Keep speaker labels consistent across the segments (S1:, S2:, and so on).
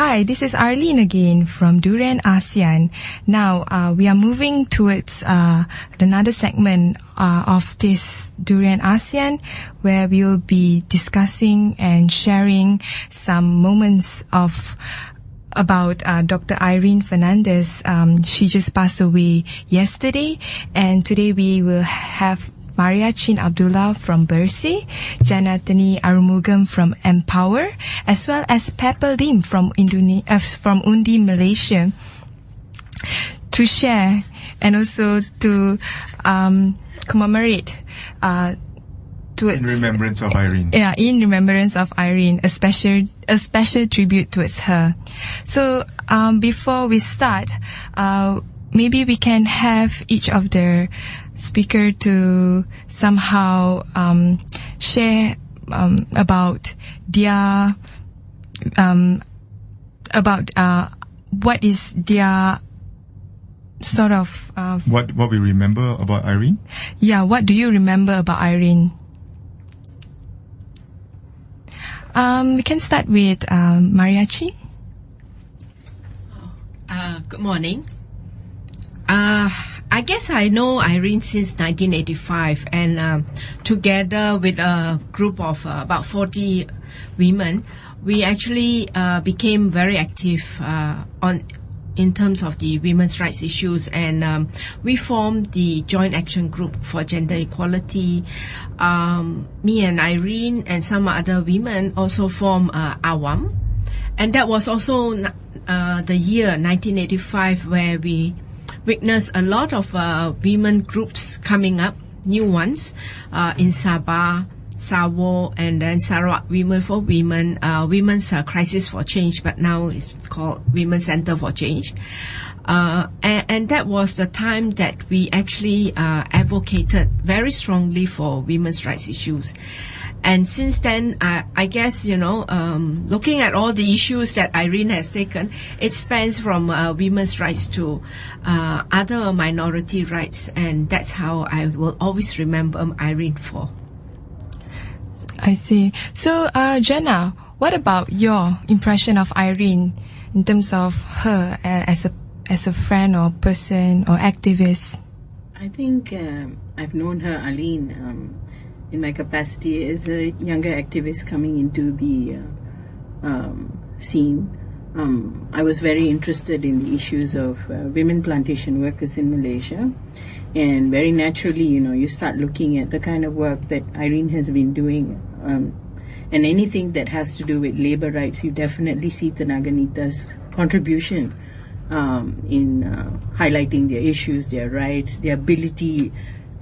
S1: Hi, this is Arlene again from Durian ASEAN. Now, we are moving towards another segment of this Durian ASEAN, where we will be discussing and sharing some moments about Dr. Irene Fernandez. She just passed away yesterday, and today we will have Maria Chin Abdullah from BERSIH, Janarthani Arumugam from Empower, as well as Pepper Lim from Undi, Malaysia, to share and also to commemorate
S2: in remembrance of Irene.
S1: Yeah, in remembrance of Irene, a special tribute towards her. So before we start, maybe we can have each of the speaker to somehow share about their what is their sort of
S2: what we remember about Irene.
S1: Yeah, what do you remember about Irene? We can start with Mariachi.
S3: Good morning. I guess I know Irene since 1985, and together with a group of about 40 women, we actually became very active in terms of the women's rights issues, and we formed the Joint Action Group for Gender Equality. Me and Irene and some other women also formed AWAM, and that was also the year 1985 where we witnessed a lot of women groups coming up, new ones, in Sabah, Sawo, and then Sarawak Women for Women, Women's Crisis for Change, but now it's called Women's Center for Change. And that was the time that we actually advocated very strongly for women's rights issues. And since then, I guess, looking at all the issues that Irene has taken, it spans from women's rights to other minority rights. And that's how I will always remember Irene for.
S1: I see. So, Jenna, what about your impression of Irene in terms of her as a friend or person or activist?
S4: I think I've known her, Arlene, in my capacity as a younger activist coming into the scene. I was very interested in the issues of women plantation workers in Malaysia, and very naturally, you start looking at the kind of work that Irene has been doing, and anything that has to do with labor rights. You definitely see Tenaga Nita's contribution in highlighting their issues, their rights, their ability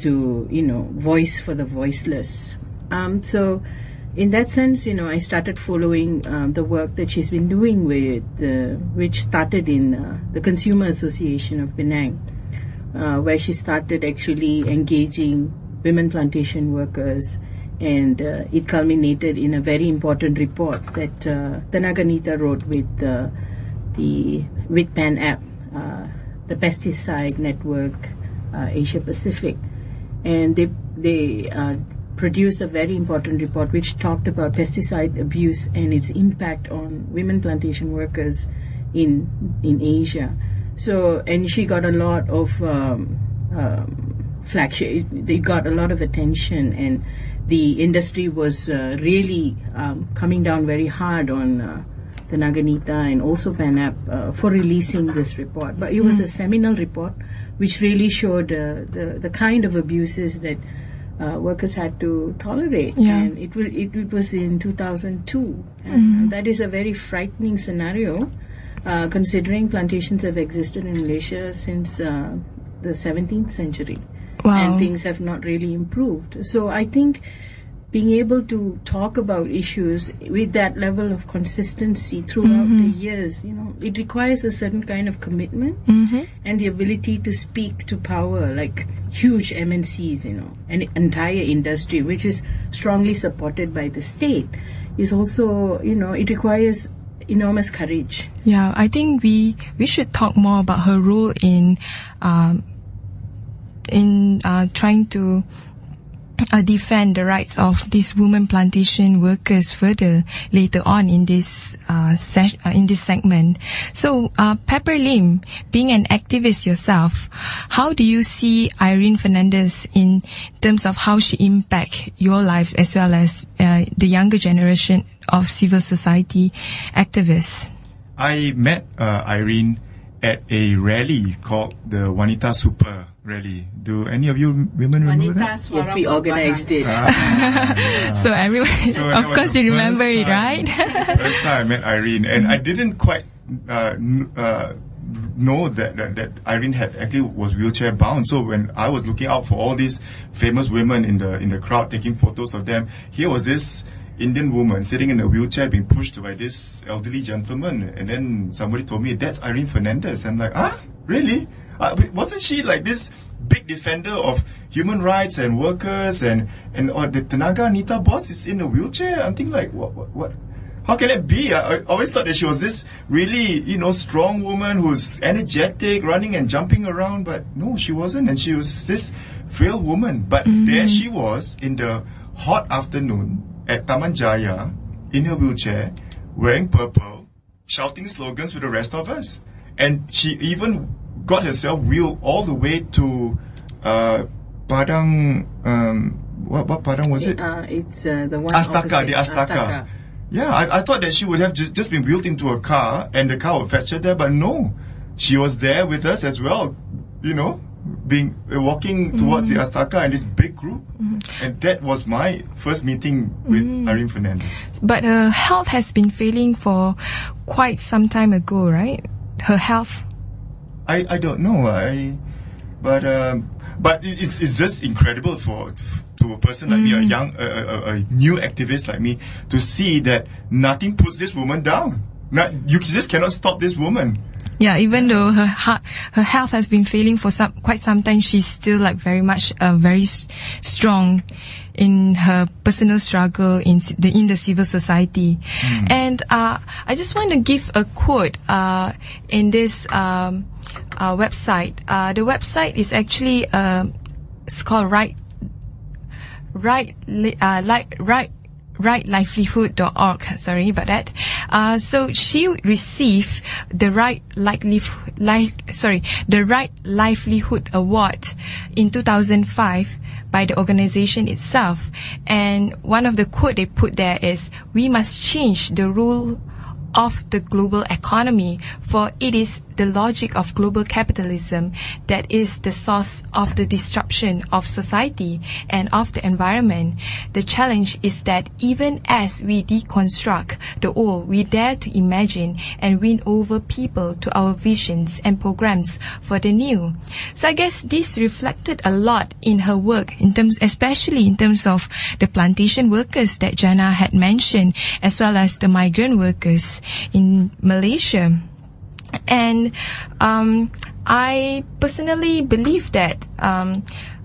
S4: to, voice for the voiceless. So in that sense, I started following the work that she's been doing with, which started in the Consumer Association of Penang, where she started actually engaging women plantation workers, and it culminated in a very important report that Tenaga Nita wrote with PANAP, the Pesticide Network Asia Pacific. And they produced a very important report which talked about pesticide abuse and its impact on women plantation workers in Asia. So, and she got a lot of flagship. They got a lot of attention, and the industry was really coming down very hard on Tenaga Nita and also PANAP for releasing this report. But it was a seminal report which really showed the kind of abuses that workers had to tolerate.
S1: Yeah.
S4: And it was in 2002. And that is a very frightening scenario, considering plantations have existed in Malaysia since the 17th century.
S1: Wow.
S4: And things have not really improved. So I think being able to talk about issues with that level of consistency throughout the years, it requires a certain kind of commitment and the ability to speak to power, like huge MNCs, an entire industry which is strongly supported by the state, is also, it requires enormous courage.
S1: Yeah, I think we should talk more about her role in trying to defend the rights of these women plantation workers further later on in this segment. So, Pepper Lim, being an activist yourself, how do you see Irene Fernandez in terms of how she impacts your lives as well as the younger generation of civil society activists?
S2: I met Irene at a rally called the Wanita Super Rally. Do any of you women remember that?
S4: Yes, we organized it.
S1: So everyone, of course, you remember it, right?
S2: First time I met Irene, and I didn't quite know that Irene was wheelchair bound. So when I was looking out for all these famous women in the crowd, taking photos of them, here was this Indian woman sitting in a wheelchair being pushed by this elderly gentleman, and then somebody told me, that's Irene Fernandez. I'm like, really? Wasn't she like this big defender of human rights and workers and or the Tenaga Nita boss is in a wheelchair? I'm thinking like, what? How can it be? I always thought that she was this really, strong woman who's energetic, running and jumping around, but no, she wasn't, and she was this frail woman. But there she was in the hot afternoon at Taman Jaya in her wheelchair, wearing purple, shouting slogans with the rest of us. And she even got herself wheeled all the way to Padang. What Padang was it?
S4: It's the one
S2: Astaka,
S4: opposite.
S2: the Astaka. Yeah, I thought that she would have just been wheeled into a car and the car would fetch her there, but no, she was there with us as well. Walking towards the Astaka in this big group. And that was my first meeting with Irene Fernandez.
S1: But her health has been failing for quite some time ago, right? Her health.
S2: I don't know. But it's just incredible to a person like me, a young, a new activist like me, to see that nothing puts this woman down. You just cannot stop this woman.
S1: Yeah, even though her health has been failing for quite some time, she's still like very much very strong in her personal struggle in the civil society. And I just want to give a quote in this website. The website is actually it's called rightlivelihood.org. Sorry about that. So she received the Right Livelihood Award in 2005 by the organization itself. And one of the quote they put there is, "We must change the rule of the global economy, for it is the logic of global capitalism that is the source of the disruption of society and of the environment. The challenge is that even as we deconstruct the old, we dare to imagine and win over people to our visions and programs for the new." So I guess this reflected a lot in her work, especially in terms of the plantation workers that Jana had mentioned, as well as the migrant workers in Malaysia. And I personally believe that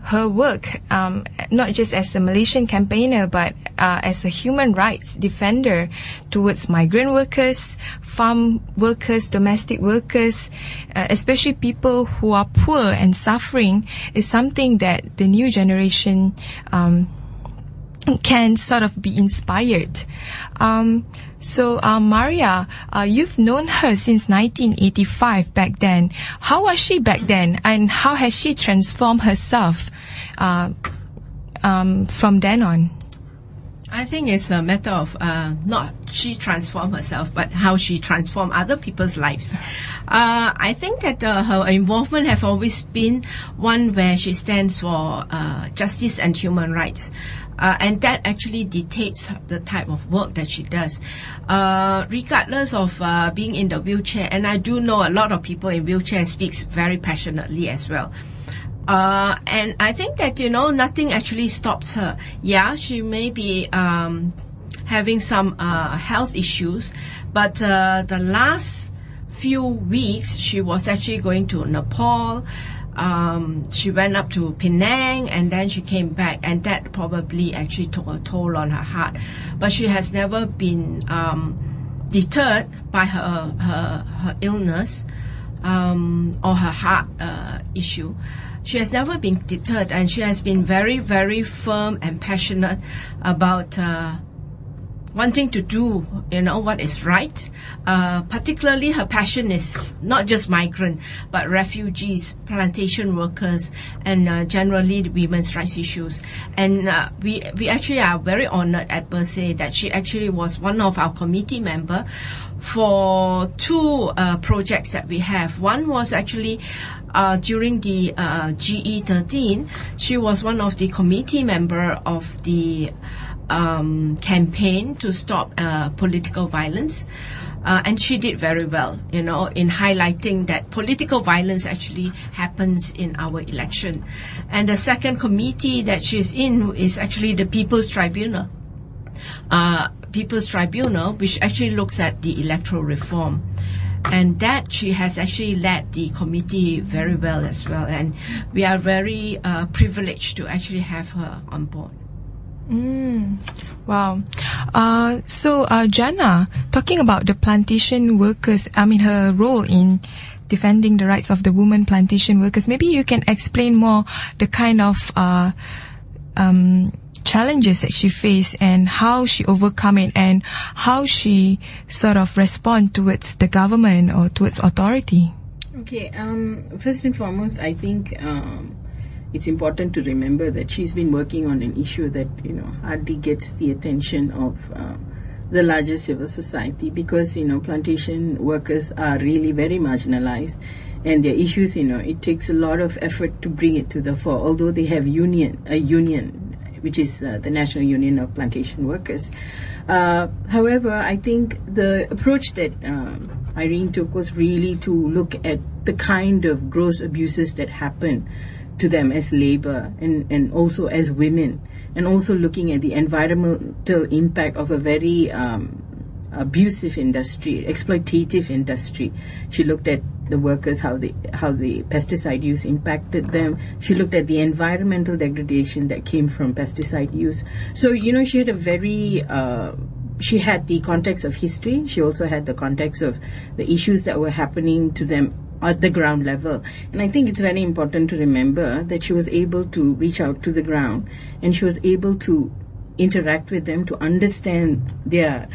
S1: her work, not just as a Malaysian campaigner, but as a human rights defender towards migrant workers, farm workers, domestic workers, especially people who are poor and suffering, is something that the new generation can sort of be inspired. So, Maria, you've known her since 1985 back then. How was she back then, and how has she transformed herself from then on?
S3: I think it's a matter of not she transformed herself, but how she transformed other people's lives. I think that her involvement has always been one where she stands for justice and human rights. And that actually dictates the type of work that she does, regardless of being in the wheelchair. And I do know a lot of people in wheelchairs speaks very passionately as well. And I think that, nothing actually stops her. Yeah, she may be having some health issues, but the last few weeks she was actually going to Nepal. She went up to Penang and then she came back, and that probably actually took a toll on her heart. But she has never been deterred by her illness or her heart issue. she has never been deterred, and she has been very, very firm and passionate about wanting to do, what is right. Particularly her passion is not just migrant, but refugees, plantation workers, and generally the women's rights issues. And we actually are very honored at BERSIH that she actually was one of our committee member for two projects that we have. One was actually during the GE13, she was one of the committee member of the campaign to stop political violence, and she did very well, in highlighting that political violence actually happens in our election. And the second committee that she's in is actually the People's Tribunal, which actually looks at the electoral reform. And that she has actually led the committee very well as well, and we are very privileged to actually have her on board.
S1: Wow. So Jana, talking about the plantation workers, her role in defending the rights of the women plantation workers, maybe you can explain more the kind of challenges that she faced and how she overcome it, and how she sort of respond towards the government or towards authority.
S4: Okay, first and foremost, I think it's important to remember that she's been working on an issue that hardly gets the attention of the larger civil society, because plantation workers are really very marginalized, and their issues, it takes a lot of effort to bring it to the fore. Although they have a union, which is the National Union of Plantation Workers. However, I think the approach that Irene took was really to look at the kind of gross abuses that happen to them as labor and also as women, and also looking at the environmental impact of a very abusive industry, exploitative industry. She looked at the workers, how the pesticide use impacted them. She looked at the environmental degradation that came from pesticide use. So she had a very she had the context of history. She also had the context of the issues that were happening to them at the ground level. And I think it's very important to remember that she was able to reach out to the ground, and she was able to interact with them, to understand their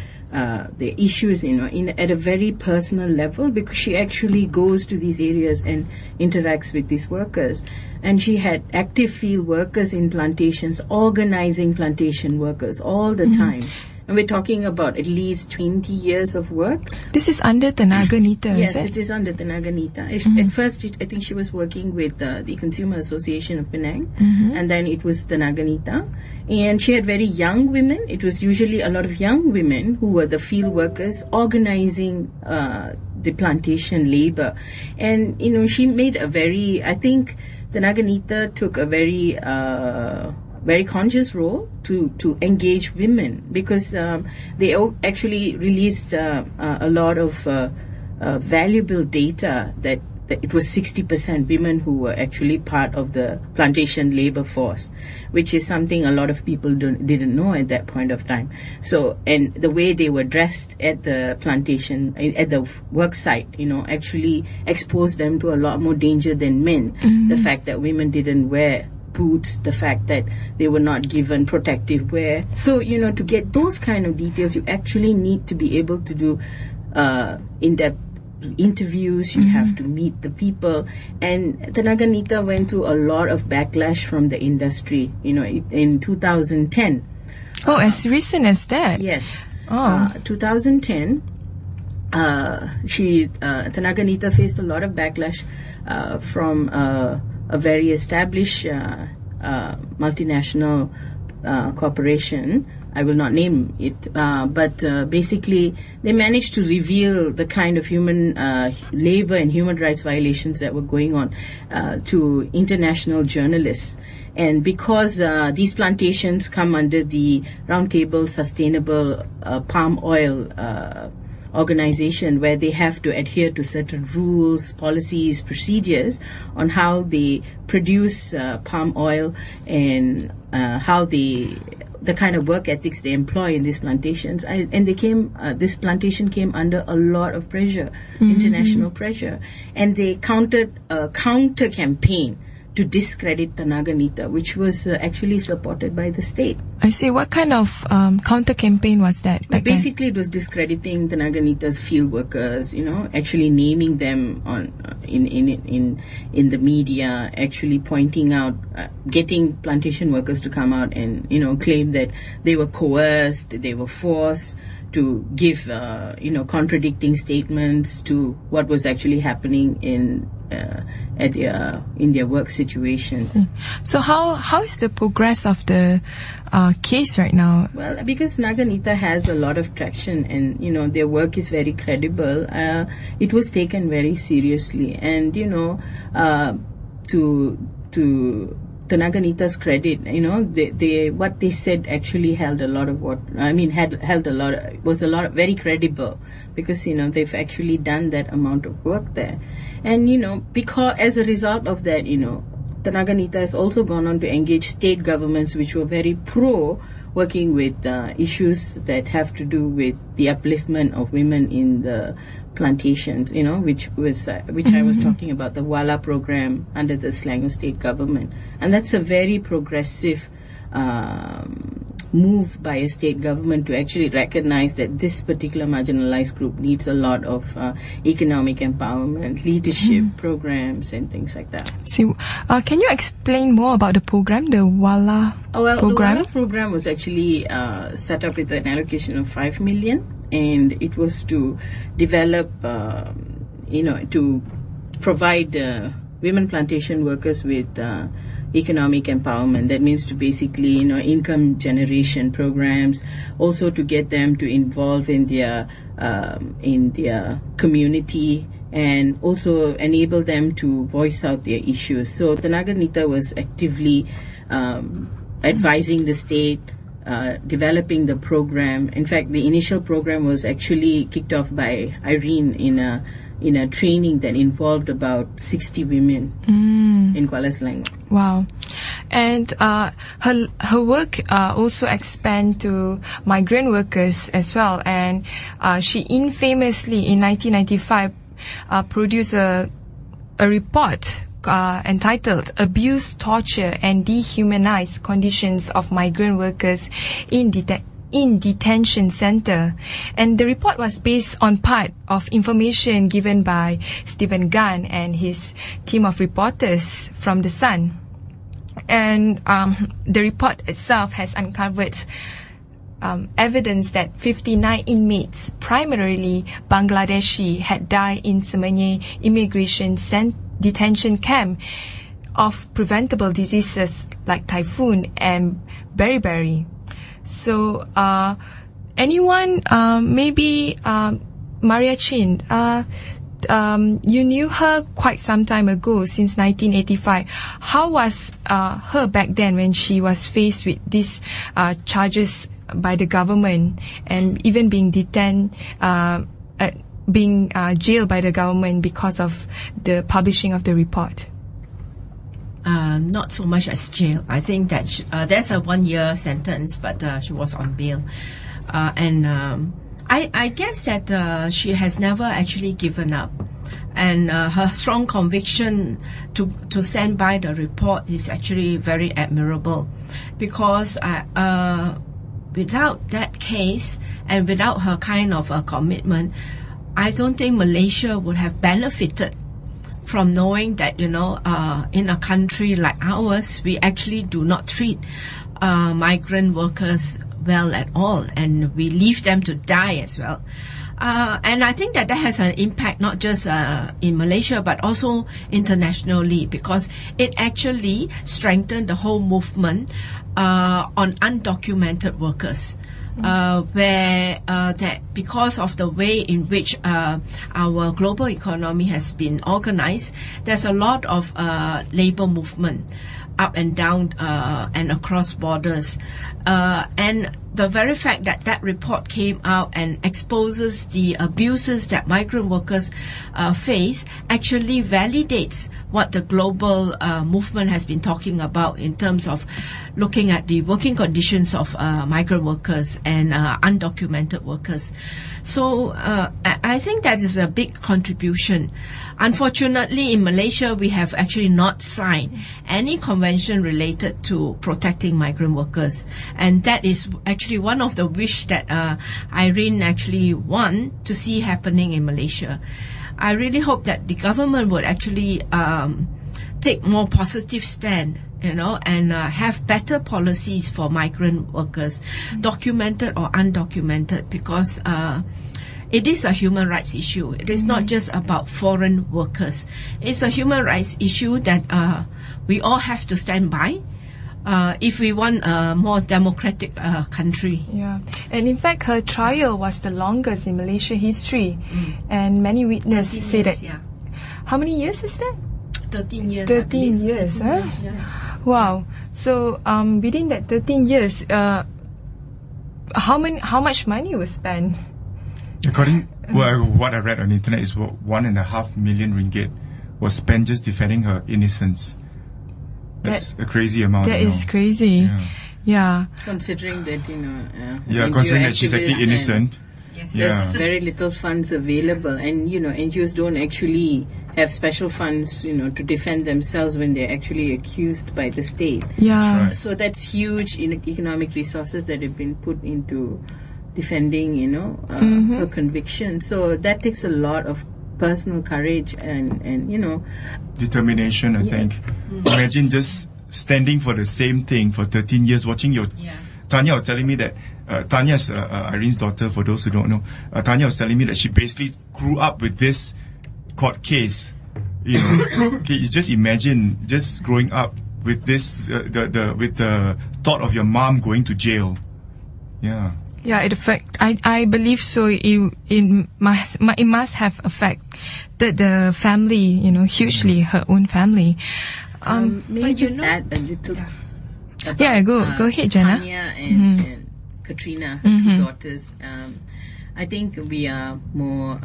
S4: issues, at a very personal level, because she actually goes to these areas and interacts with these workers. And she had active field workers in plantations, organizing plantation workers all the time. And we're talking about at least 20 years of work.
S1: This is under Tenaga Nita,
S4: yes,
S1: is
S4: it is under Tenaga Nita. At first, I think she was working with the Consumer Association of Penang, and then it was Tenaga Nita. And she had very young women. It was usually a lot of young women who were the field workers organizing the plantation labor. And, she made a very, I think Tenaga Nita took a very conscious role to engage women, because they actually released a lot of valuable data that it was 60% women who were actually part of the plantation labor force, which is something a lot of people didn't know at that point of time. So, and the way they were dressed at the plantation, at the work site, actually exposed them to a lot more danger than men. The fact that women didn't wear boots, the fact that they were not given protective wear. So, to get those kind of details, you actually need to be able to do in-depth interviews. You have to meet the people. And Tenaga Nita went through a lot of backlash from the industry, in 2010.
S1: Oh, as recent as that?
S4: Yes.
S1: 2010.
S4: Tenaga Nita faced a lot of backlash from a very established multinational corporation. I will not name it, but basically they managed to reveal the kind of human labor and human rights violations that were going on to international journalists. And because these plantations come under the Roundtable Sustainable Palm Oil organization, where they have to adhere to certain rules, policies, procedures on how they produce palm oil, and how the kind of work ethics they employ in these plantations. And this plantation came under a lot of pressure, international pressure, and they countered a counter campaign to discredit Tenaga Nita, which was actually supported by the state.
S1: I see. What kind of counter campaign was that?
S4: Basically, it was discrediting Tenaga Nita's field workers. Actually naming them on in the media, actually pointing out, getting plantation workers to come out and claim that they were coerced, they were forced to give contradicting statements to what was actually happening in their work situation.
S1: So how is the progress of the case right now?
S4: Well, because Tenaga Nita has a lot of traction and their work is very credible, it was taken very seriously, and to Tenaga Nita's credit, they what they said actually held a lot of was very credible, because they've actually done that amount of work there, and because as a result of that, Tenaga Nita has also gone on to engage state governments which were very pro working with issues that have to do with the upliftment of women in the plantations, which I was talking about, the WALA program under the Selangor state government. And that's a very progressive move by a state government to actually recognize that this particular marginalized group needs a lot of economic empowerment, leadership programs and things like that.
S1: So, can you explain more about the program, the WALA program?
S4: The WALA program was actually set up with an allocation of 5 million, and it was to develop, to provide women plantation workers with economic empowerment. That means to basically, income generation programs, also to get them to involve in their community, and also enable them to voice out their issues. So Tenaga Nita was actively advising the state, developing the program. In fact, the initial program was actually kicked off by Irene in a training that involved about 60 women in Kuala Selangor.
S1: Wow. And her work also expand to migrant workers as well. And she infamously in 1995 produced a report entitled Abuse, Torture and Dehumanized Conditions of Migrant Workers in Detention Center. And the report was based on part of information given by Stephen Gunn and his team of reporters from The Sun. And the report itself has uncovered evidence that 59 inmates, primarily Bangladeshi, had died in Semenyih Immigration Detention Camp of preventable diseases like typhoon and beriberi. So, anyone, maybe Maria Chin, you knew her quite some time ago, since 1985. How was her back then when she was faced with these charges by the government and even being detained, being jailed by the government because of the publishing of the report?
S3: Not so much as jail. I think that there's a 1-year sentence, but she was on bail. I guess that she has never actually given up. And her strong conviction to stand by the report is actually very admirable, because without that case and without her kind of a commitment, I don't think Malaysia would have benefited from knowing that, in a country like ours, we actually do not treat migrant workers well at all, and we leave them to die as well. And I think that has an impact not just in Malaysia but also internationally, because it actually strengthened the whole movement on undocumented workers. Where that because of the way in which our global economy has been organized, there's a lot of labor movement up and down and across borders. And the very fact that that report came out and exposes the abuses that migrant workers face actually validates what the global movement has been talking about in terms of looking at the working conditions of migrant workers and undocumented workers. So I think that is a big contribution. Unfortunately, in Malaysia, we have actually not signed any convention related to protecting migrant workers. And that is actually one of the wish that Irene actually want to see happening in Malaysia. I really hope that the government would actually take more positive stand, and have better policies for migrant workers, documented or undocumented, because it is a human rights issue. It is not just about foreign workers. It's a human rights issue that we all have to stand by if we want a more democratic country.
S1: Yeah, and in fact, her trial was the longest in Malaysia history, and many witnesses say that.
S3: Yeah.
S1: How many years is that?
S3: 13 years.
S1: 13 years, huh?
S3: Yeah.
S1: Wow. So within that 13 years, how much money was spent?
S2: According what I read on the internet is 1.5 million ringgit was spent just defending her innocence. That's a crazy amount.
S1: That is crazy. Yeah.
S4: Considering that,
S2: considering that she's actually innocent.
S3: Yes.
S4: There's very little funds available, and NGOs don't actually have special funds, to defend themselves when they're actually accused by the state.
S1: Yeah.
S2: That's right.
S4: So that's huge economic resources that have been put into defending, her conviction. So that takes a lot of personal courage and
S2: determination, I think. Imagine just standing for the same thing for 13 years, watching your... Tanya was telling me that, Tanya's Irene's daughter, for those who don't know, Tanya was telling me that she basically grew up with this court case. Okay, you just imagine just growing up with this, with the thought of your mom going to jail. Yeah.
S1: Yeah, I believe so. It must have affected the family, hugely, her own family.
S4: Maybe just add a little.
S1: Yeah, go ahead, Jana.
S4: Tanya and Katrina, her two daughters. I think we are more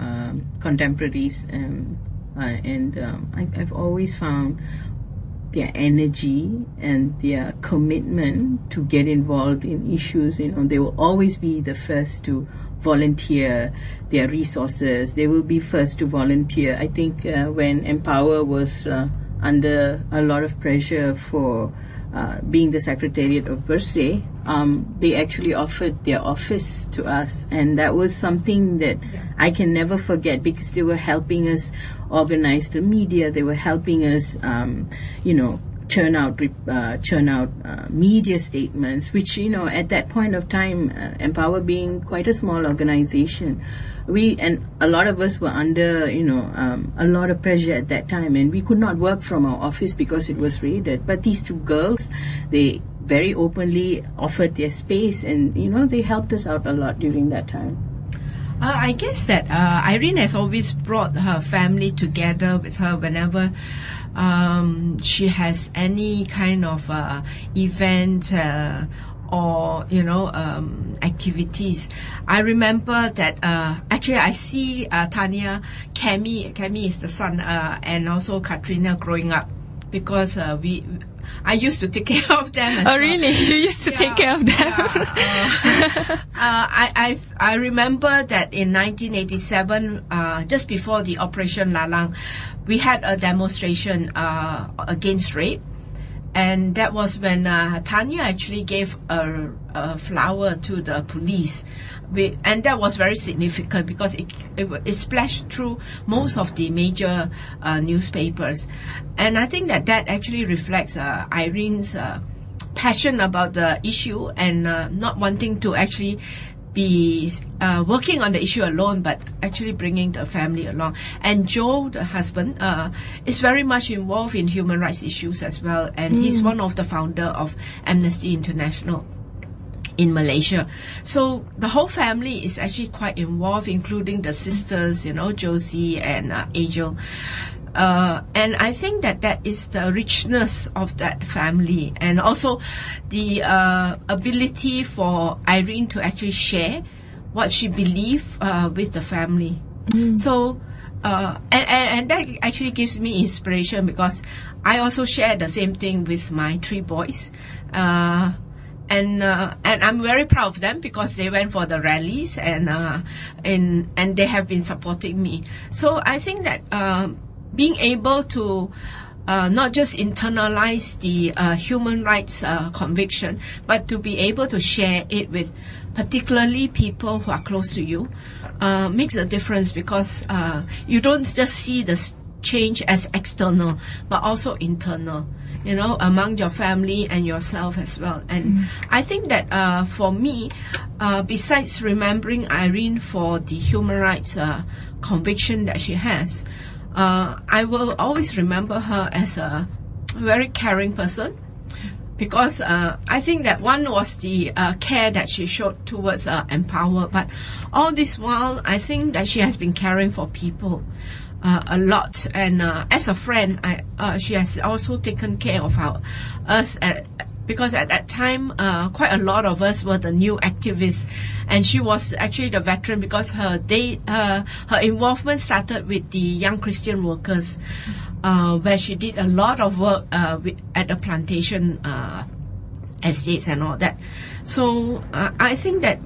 S4: contemporaries, and I've always found their energy and their commitment to get involved in issues. They will always be the first to volunteer their resources. They will be first to volunteer. I think when Empower was under a lot of pressure for being the Secretariat of BERSIH, they actually offered their office to us, and that was something that I can never forget, because they were helping us organize the media. They were helping us, churn out media statements, which at that point of time, Empower being quite a small organization, and a lot of us were under a lot of pressure at that time, and we could not work from our office because it was raided. But these two girls, they very openly offered their space, and they helped us out a lot during that time.
S3: I guess that Irene has always brought her family together with her whenever she has any kind of event or activities. I remember that actually I see Tanya, Kemi is the son, and also Katrina growing up, because I used to take care of them as well.
S1: Really? You used to take care of them?
S3: I remember that in 1987, just before the Operation Lalang, we had a demonstration against rape. And that was when Tanya actually gave a flower to the police. And that was very significant, because it splashed through most of the major newspapers. And I think that actually reflects Irene's passion about the issue, and not wanting to actually be working on the issue alone, but actually bringing the family along. And Joe, the husband, is very much involved in human rights issues as well, and he's one of the founder of Amnesty International in Malaysia. So the whole family is actually quite involved, including the sisters, Josie and Angel. And I think that is the richness of that family, and also the ability for Irene to actually share what she believes with the family. So, and that actually gives me inspiration, because I also share the same thing with my 3 boys. And I'm very proud of them, because they went for the rallies and they have been supporting me. So I think that being able to not just internalize the human rights conviction, but to be able to share it with particularly people who are close to you makes a difference, because you don't just see the change as external, but also internal, you know, among your family and yourself as well. And I think that for me, besides remembering Irene for the human rights conviction that she has, I will always remember her as a very caring person, because I think that one was the care that she showed towards Empower, but all this while I think that she has been caring for people a lot, and as a friend, she has also taken care of us, because at that time quite a lot of us were the new activists, and she was actually the veteran, because her involvement started with the Young Christian Workers, where she did a lot of work at the plantation estates and all that. So I think that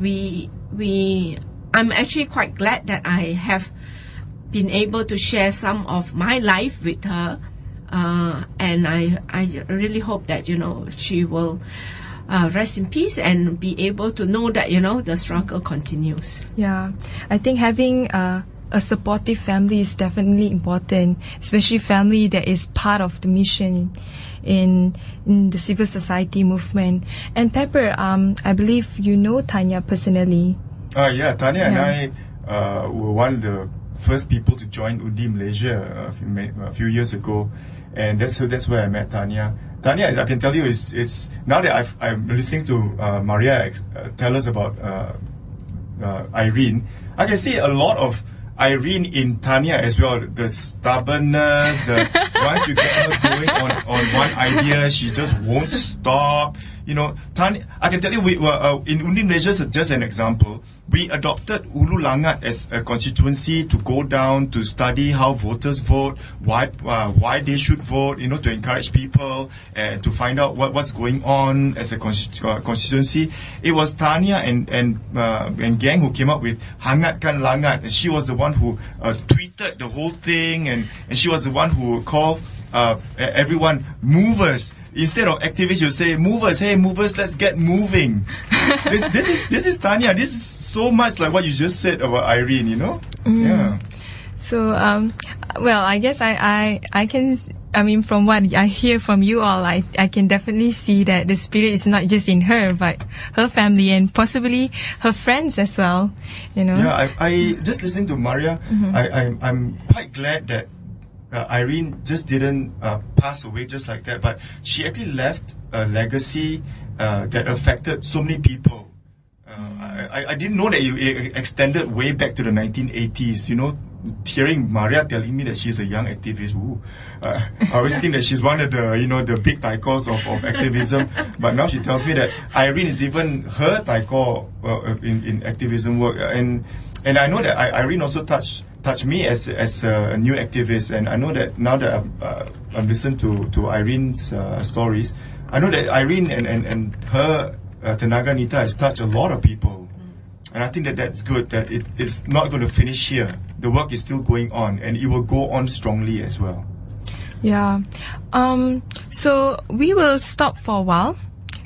S3: I'm actually quite glad that I have been able to share some of my life with her, and I really hope that, you know, she will rest in peace and be able to know that, you know, the struggle continues.
S1: Yeah, I think having a supportive family is definitely important, especially family that is part of the mission in the civil society movement. And Pepper, I believe you know Tanya personally.
S2: Yeah, Tanya and I were one of the first people to join UDI Malaysia a few years ago, and that's where I met Tanya. Tanya, I can tell you, it's now that I'm listening to Maria tell us about Irene, I can see a lot of Irene in Tanya as well. The stubbornness, once you get her going on one idea, she just won't stop. You know, Tanya, I can tell you, we were in UDI Malaysia, just an example. We adopted Ulu Langat as a constituency to go down to study how voters vote, why they should vote, you know, to encourage people and to find out what's going on as a constituency. It was Tanya and gang who came up with Hangatkan Langat, and she was the one who tweeted the whole thing, and she was the one who called everyone movers. Instead of activists, you say movers. Hey, movers, let's get moving. This is Tanya. This is so much like what you just said about Irene. You know. Yeah.
S1: So, well, I guess I can. I mean, from what I hear from you all, I can definitely see that the spirit is not just in her, but her family and possibly her friends as well. You know.
S2: Yeah. I just listening to Maria. I'm quite glad that Irene just didn't pass away just like that, but she actually left a legacy that affected so many people. I didn't know that it extended way back to the 1980s. You know, hearing Maria telling me that she's a young activist, I always think that she's one of the, you know, the big taikos of activism. But now she tells me that Irene is even her taiko in activism work, and I know that Irene also touched me as a new activist, and I know that now that I've listened to Irene's stories, I know that Irene and her Tenaga Nita has touched a lot of people, and I think that that's good, that it's not going to finish here. The work is still going on, and it will go on strongly as well.
S1: Yeah. So we will stop for a while.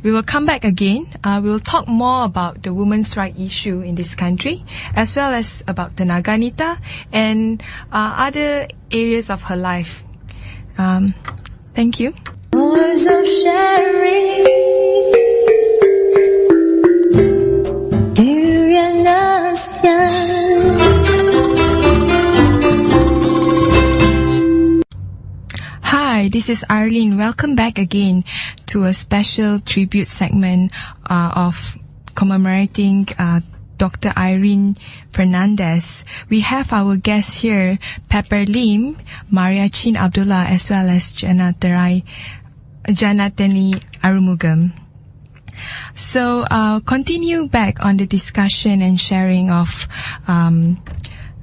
S1: We will come back again. We will talk more about the women's rights issue in this country, as well as about the Tenaga Nita and other areas of her life. Thank you. Words of sharing. Durian ASEAN. Hi, this is Arlene. Welcome back again to a special tribute segment of commemorating Dr. Irene Fernandez. We have our guests here, Pepper Lim, Maria Chin Abdullah, as well as Janarthani Arumugam. So, continue back on the discussion and sharing of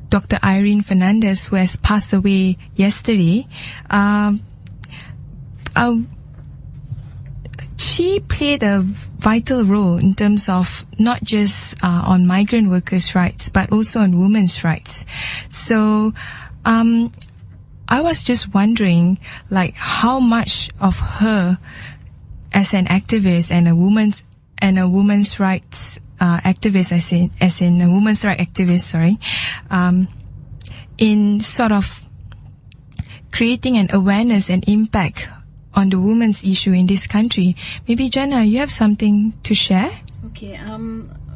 S1: Dr. Irene Fernandez, who has passed away yesterday. She played a vital role in terms of not just on migrant workers' rights, but also on women's rights. So, I was just wondering, like, how much of her as an activist and a woman's rights activist, as in a women's rights activist, in sort of creating an awareness and impact on the women's issue in this country. Maybe Jana, you have something to share?
S4: Okay,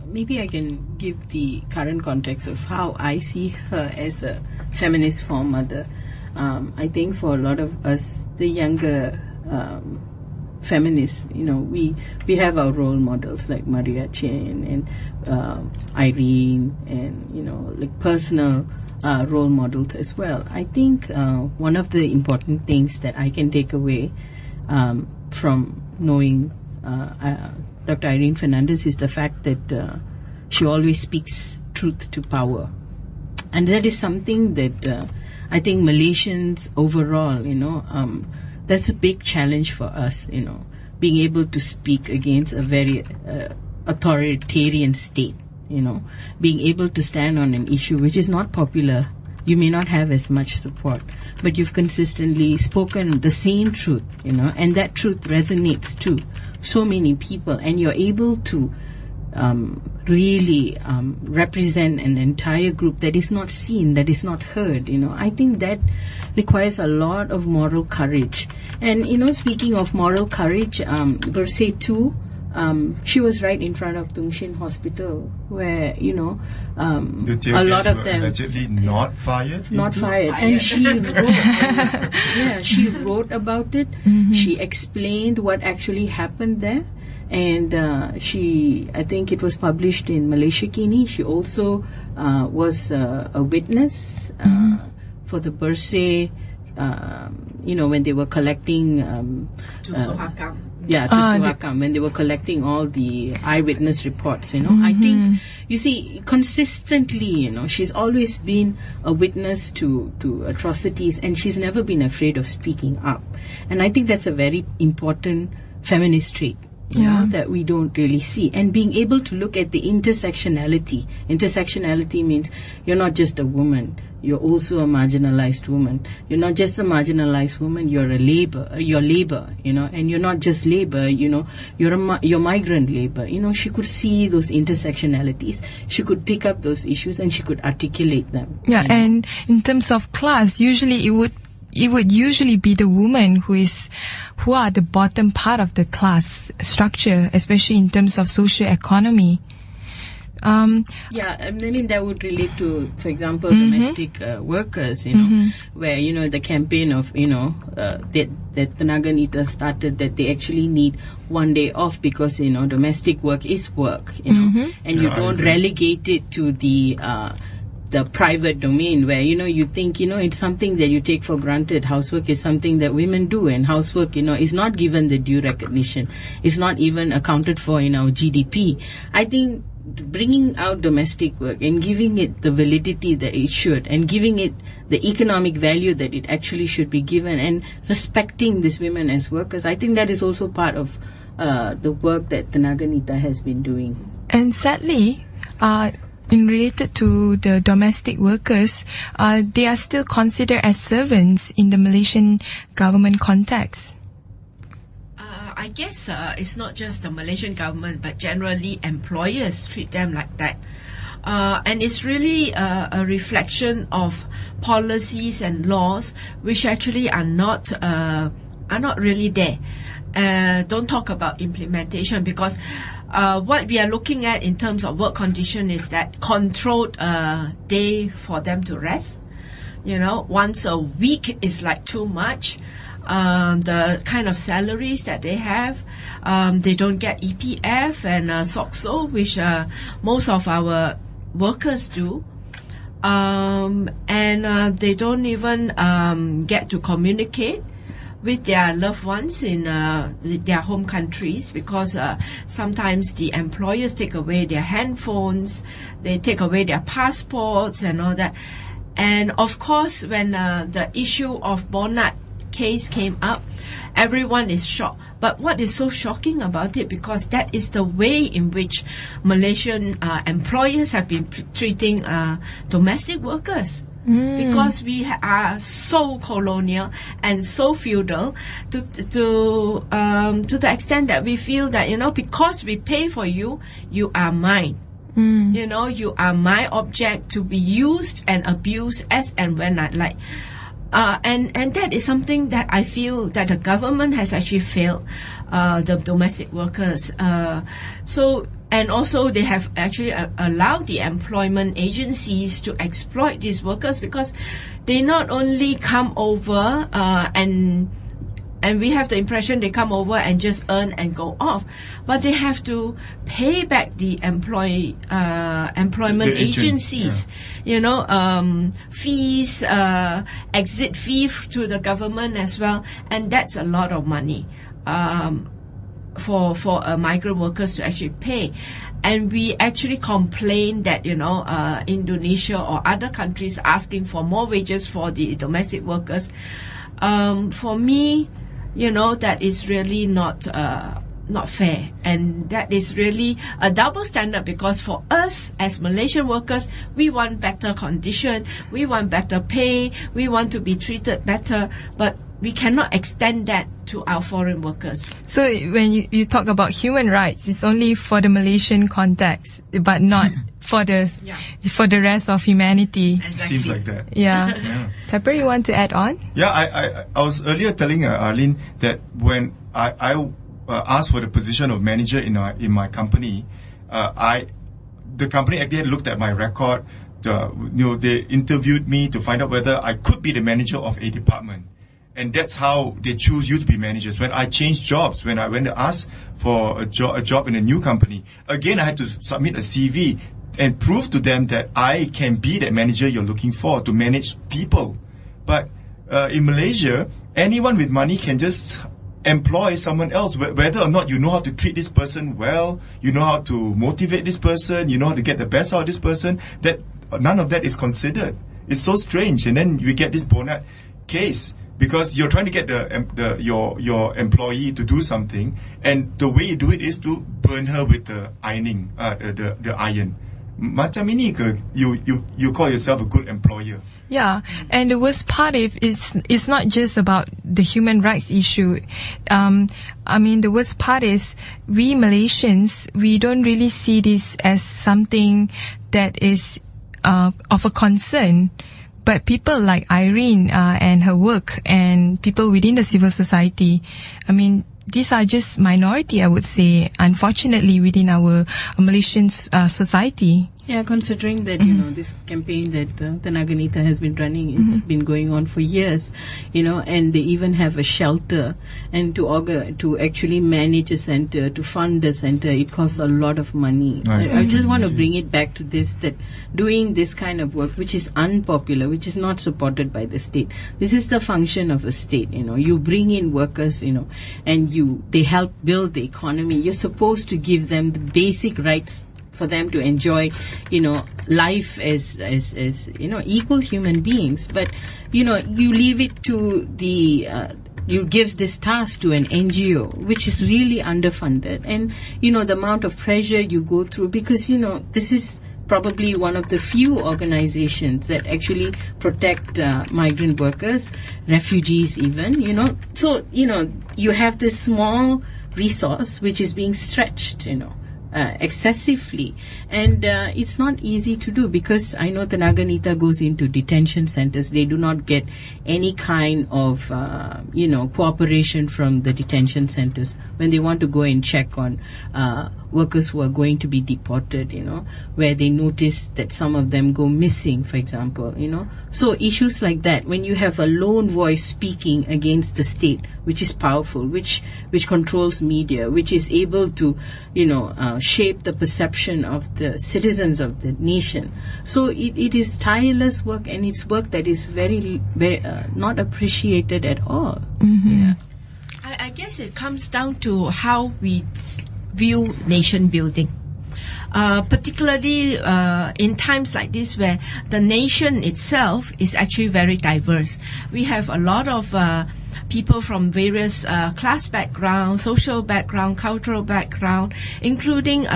S4: maybe I can give the current context of how I see her as a feminist foremother. I think for a lot of us, the younger feminists, we have our role models like Maria Chen and Irene, and like personal role models as well. I think one of the important things that I can take away from knowing Dr. Irene Fernandez is the fact that she always speaks truth to power, and that is something that I think Malaysians overall, that's a big challenge for us, being able to speak against a very authoritarian state, being able to stand on an issue which is not popular. You may not have as much support, but you've consistently spoken the same truth, and that truth resonates to so many people, and you're able to really represent an entire group that is not seen, that is not heard. I think that requires a lot of moral courage. And speaking of moral courage, BERSIH too, she was right in front of Tung Shin Hospital, where
S2: the
S4: a lot of them
S2: allegedly not fired,
S4: and she wrote, she wrote about it.
S1: Mm-hmm.
S4: She explained what actually happened there. And I think it was published in Malaysia Kini. She also was a witness for the BERSIH, when they were collecting
S3: To Suhakam.
S4: to Suhakam, when they were collecting all the eyewitness reports, I think, you see, consistently, she's always been a witness to atrocities, and she's never been afraid of speaking up. And I think that's a very important feminist trait. That we don't really see. And being able to look at the intersectionality. Intersectionality means you're not just a woman, you're also a marginalized woman. You're not just a marginalized woman, you're labor, and you're not just labor, you're migrant labor. She could see those intersectionalities, she could pick up those issues, and she could articulate them.
S1: And in terms of class, usually it would usually be the women who are the bottom part of the class structure, especially in terms of socio-economy.
S4: That would relate to, for example, domestic workers, where, the campaign of, that Tenaga Nita started, that they actually need one day off because, domestic work is work, and you don't relegate it to the private domain where, you think, it's something that you take for granted. Housework is something that women do, and housework, is not given the due recognition. It's not even accounted for in our GDP. I think bringing out domestic work and giving it the validity that it should, and giving it the economic value that it actually should be given, and respecting these women as workers, I think that is also part of the work that Tenaga Nita has been doing.
S1: And sadly, in related to the domestic workers, they are still considered as servants in the Malaysian government context.
S3: I guess it's not just the Malaysian government, but generally employers treat them like that. And it's really a reflection of policies and laws which actually are not really there. Don't talk about implementation, because what we are looking at in terms of work condition is that controlled day for them to rest. Once a week is like too much. the kind of salaries that they have. They don't get EPF and SOCSO, which most of our workers do. And they don't even get to communicate with their loved ones in their home countries, because sometimes the employers take away their handphones, they take away their passports and all that. And of course, when the issue of Bonat case came up, everyone is shocked. But what is so shocking about it, because that is the way in which Malaysian employers have been treating domestic workers. Because we are so colonial and so feudal to the extent that we feel that, you know, because we pay for you, you are mine. You know, you are my object to be used and abused as and when I like. And that is something that I feel that the government has actually failed the domestic workers. And also they have actually allowed the employment agencies to exploit these workers, because they not only come over and we have the impression they come over and just earn and go off, but they have to pay back the employment agencies, you know, fees, exit fee to the government as well, and that's a lot of money for migrant workers to actually pay. And we actually complain that, you know, Indonesia or other countries asking for more wages for the domestic workers. For me, you know, that is really not fair, and that is really a double standard, because for us as Malaysian workers, we want better condition, we want better pay, we want to be treated better, but we cannot extend that to our foreign workers.
S1: So when you talk about human rights, it's only for the Malaysian context, but not for the rest of humanity.
S2: Exactly. Seems like that.
S1: Yeah. Pepper, you want to add on?
S2: Yeah, I was earlier telling Arlene that when I asked for the position of manager in my company, the company actually looked at my record. They interviewed me to find out whether I could be the manager of a department. And that's how they choose you to be managers. When I changed jobs, when I went to ask for a job in a new company, again, I had to submit a CV and prove to them that I can be that manager you're looking for, to manage people. But in Malaysia, anyone with money can just employ someone else, whether or not you know how to treat this person well, you know how to motivate this person, you know how to get the best out of this person. That none of that is considered. It's so strange. And then we get this Bonat case, because you're trying to get your employee to do something, and the way you do it is to burn her with the ironing, the iron. Macam ini ke you call yourself a good employer?
S1: Yeah, and the worst part is not just about the human rights issue. I mean, the worst part is we Malaysians, we don't really see this as something that is of a concern. But people like Irene and her work, and people within the civil society, I mean, these are just minority, I would say, unfortunately, within our Malaysian society.
S4: Yeah, considering that, you know, this campaign that Tenaga Nita has been running, it's been going on for years, you know, and they even have a shelter, and to actually manage a center, to fund a center, it costs a lot of money. I just want to bring it back to this, that doing this kind of work, which is unpopular, which is not supported by the state, this is the function of a state, you know. You bring in workers, you know, and they help build the economy. You're supposed to give them the basic rights for them to enjoy, you know, life as you know, equal human beings. But, you know, you leave it to you give this task to an NGO, which is really underfunded, and, you know, the amount of pressure you go through, because, you know, this is probably one of the few organizations that actually protect migrant workers, refugees even, you know. So, you know, you have this small resource which is being stretched, you know, excessively, and it's not easy to do, because I know Tenaga Nita goes into detention centers. They do not get any kind of cooperation from the detention centers when they want to go and check on workers who are going to be deported, where they notice that some of them go missing, for example, so issues like that, when you have a lone voice speaking against the state, which is powerful, which controls media, which is able to shape the perception of the citizens of the nation. So it is tireless work, and it's work that is very, very not appreciated at all.
S1: Mm-hmm.
S3: I guess it comes down to how we view nation building. Particularly in times like this, where the nation itself is actually very diverse. We have a lot of people from various class background, social background, cultural background, including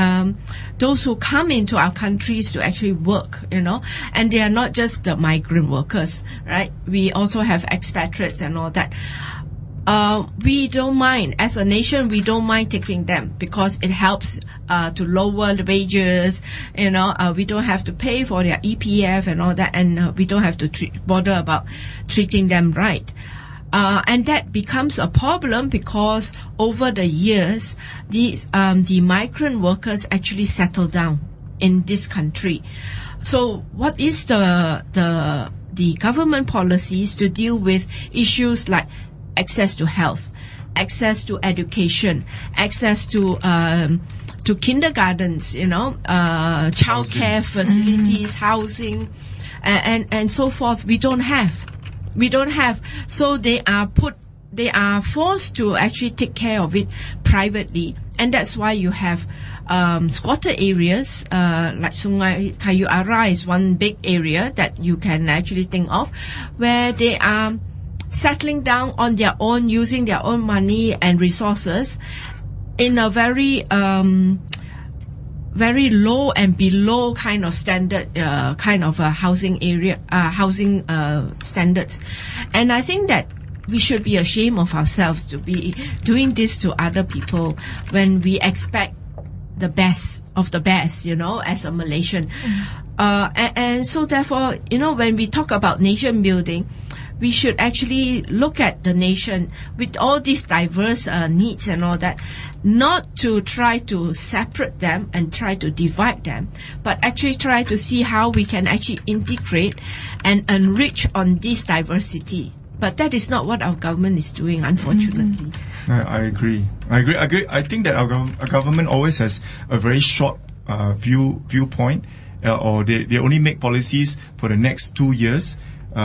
S3: those who come into our countries to actually work, and they are not just the migrant workers, right? We also have expatriates and all that. We don't mind, as a nation, we don't mind taking them, because it helps to lower the wages, we don't have to pay for their EPF and all that, and we don't have to bother about treating them right. And that becomes a problem, because over the years, the migrant workers actually settle down in this country. So what is the government policies to deal with issues like access to health, access to education, access to kindergartens, childcare facilities, housing, and so forth? We don't have. So they are forced to actually take care of it privately, and that's why you have squatter areas like Sungai Kayu Ara is one big area that you can actually think of, where they are settling down on their own, using their own money and resources in a very very low and below kind of standard housing area, housing standards. And I think that we should be ashamed of ourselves to be doing this to other people when we expect the best of the best, as a Malaysian. And so therefore, when we talk about nation building, we should actually look at the nation with all these diverse needs and all that, not to try to separate them and try to divide them, but actually try to see how we can actually integrate and enrich on this diversity. But that is not what our government is doing, unfortunately.
S2: I agree. I think that our government always has a very short viewpoint, or they only make policies for the next 2 years.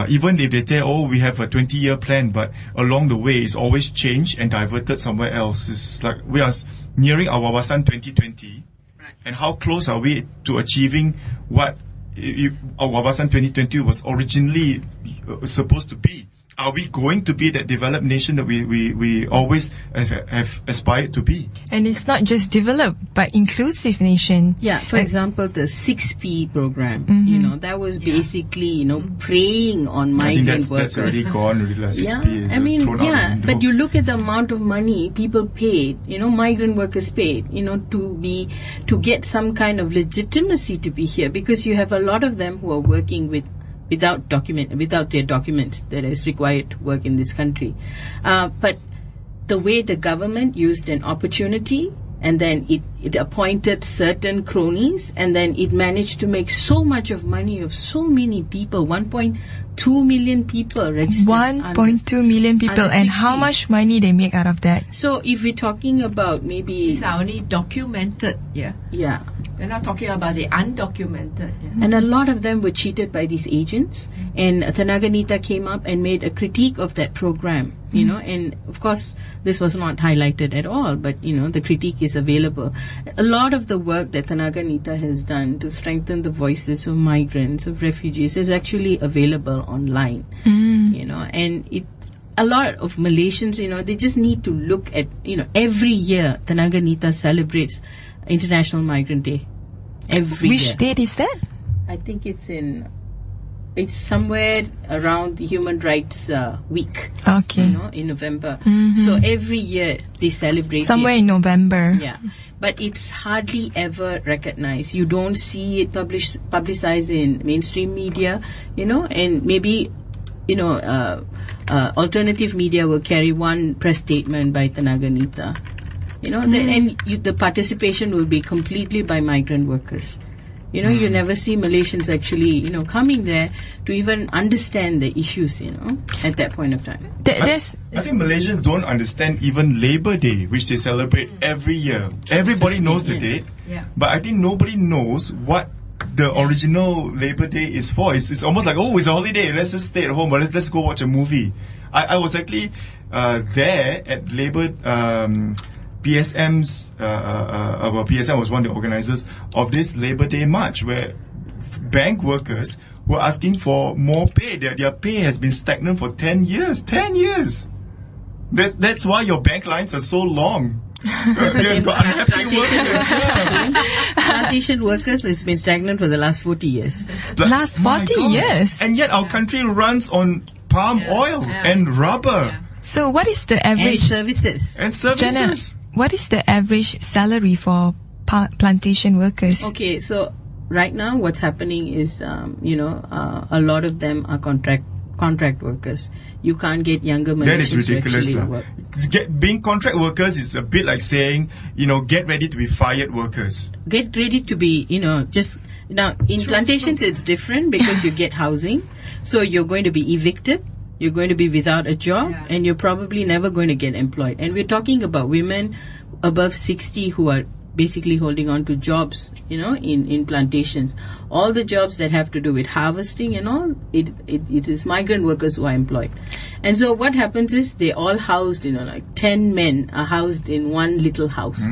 S2: Even if they tell, we have a 20-year plan, but along the way it's always changed and diverted somewhere else. It's like we are nearing our Wawasan 2020, right. And how close are we to achieving what our Wawasan 2020 was originally supposed to be? Are we going to be that developed nation that we always have aspired to be?
S1: And it's not just developed, but inclusive nation.
S4: Yeah, for example, the 6P program, that was basically, preying on migrant workers.
S2: That's already gone, really, 6P is
S4: but you look at the amount of money people paid, migrant workers paid, to get some kind of legitimacy to be here, because you have a lot of them who are working without their documents that is required to work in this country. But the way the government used an opportunity, and then it appointed certain cronies, and then it managed to make so much of money of so many people, 1.2 million people registered.
S1: 1.2 million people, and how much money they make out of that?
S4: So if we're talking about maybe...
S3: These are only documented, yeah. We're not talking about the undocumented. Yeah.
S4: And a lot of them were cheated by these agents. And Tenaga Nita came up and made a critique of that program, and of course this was not highlighted at all, but the critique is available. A lot of the work that Tenaga Nita has done to strengthen the voices of migrants, of refugees, is actually available online, and a lot of Malaysians, they just need to look at, every year Tenaga Nita celebrates International Migrant Day. Every year.
S1: Which date is that?
S4: I think it's in it's somewhere around the Human Rights Week.
S1: Okay.
S4: In November. So every year they celebrate
S1: somewhere
S4: it.
S1: in November.
S4: Yeah. But it's hardly ever recognized. You don't see it publicized in mainstream media, and maybe, alternative media will carry one press statement by Tenaga Nita, the participation will be completely by migrant workers. You never see Malaysians actually, coming there to even understand the issues, at that point of time.
S2: I think Malaysians don't understand even Labor Day, which they celebrate every year. Everybody knows the date, but I think nobody knows what the original Labor Day is for. It's almost like, it's a holiday, let's just stay at home, but let's go watch a movie. I was actually there at Labor... PSM's PSM was one of the organizers of this Labor Day March, where bank workers were asking for more pay. Their pay has been stagnant for 10 years. 10 years! That's why your bank lines are so long. You've got unhappy workers.
S4: Plantation workers has been stagnant for the last 40 years.
S1: Last 40 years?
S2: And yet our country runs on palm oil and rubber.
S1: So what is the average...
S4: And services.
S1: Jana, what is the average salary for plantation workers?
S4: Okay, so right now what's happening is, a lot of them are contract workers. You can't get younger Malaysians.
S2: That is ridiculous.
S4: To actually work.
S2: Being contract workers is a bit like saying, get ready to be fired workers.
S4: Get ready to be, just... Now, in plantations it's different because you get housing. So you're going to be evicted. You're going to be without a job, and you're probably never going to get employed. And we're talking about women above 60 who are basically holding on to jobs, in plantations. All the jobs that have to do with harvesting and all, it is migrant workers who are employed. And so what happens is they all housed, like 10 men are housed in one little house,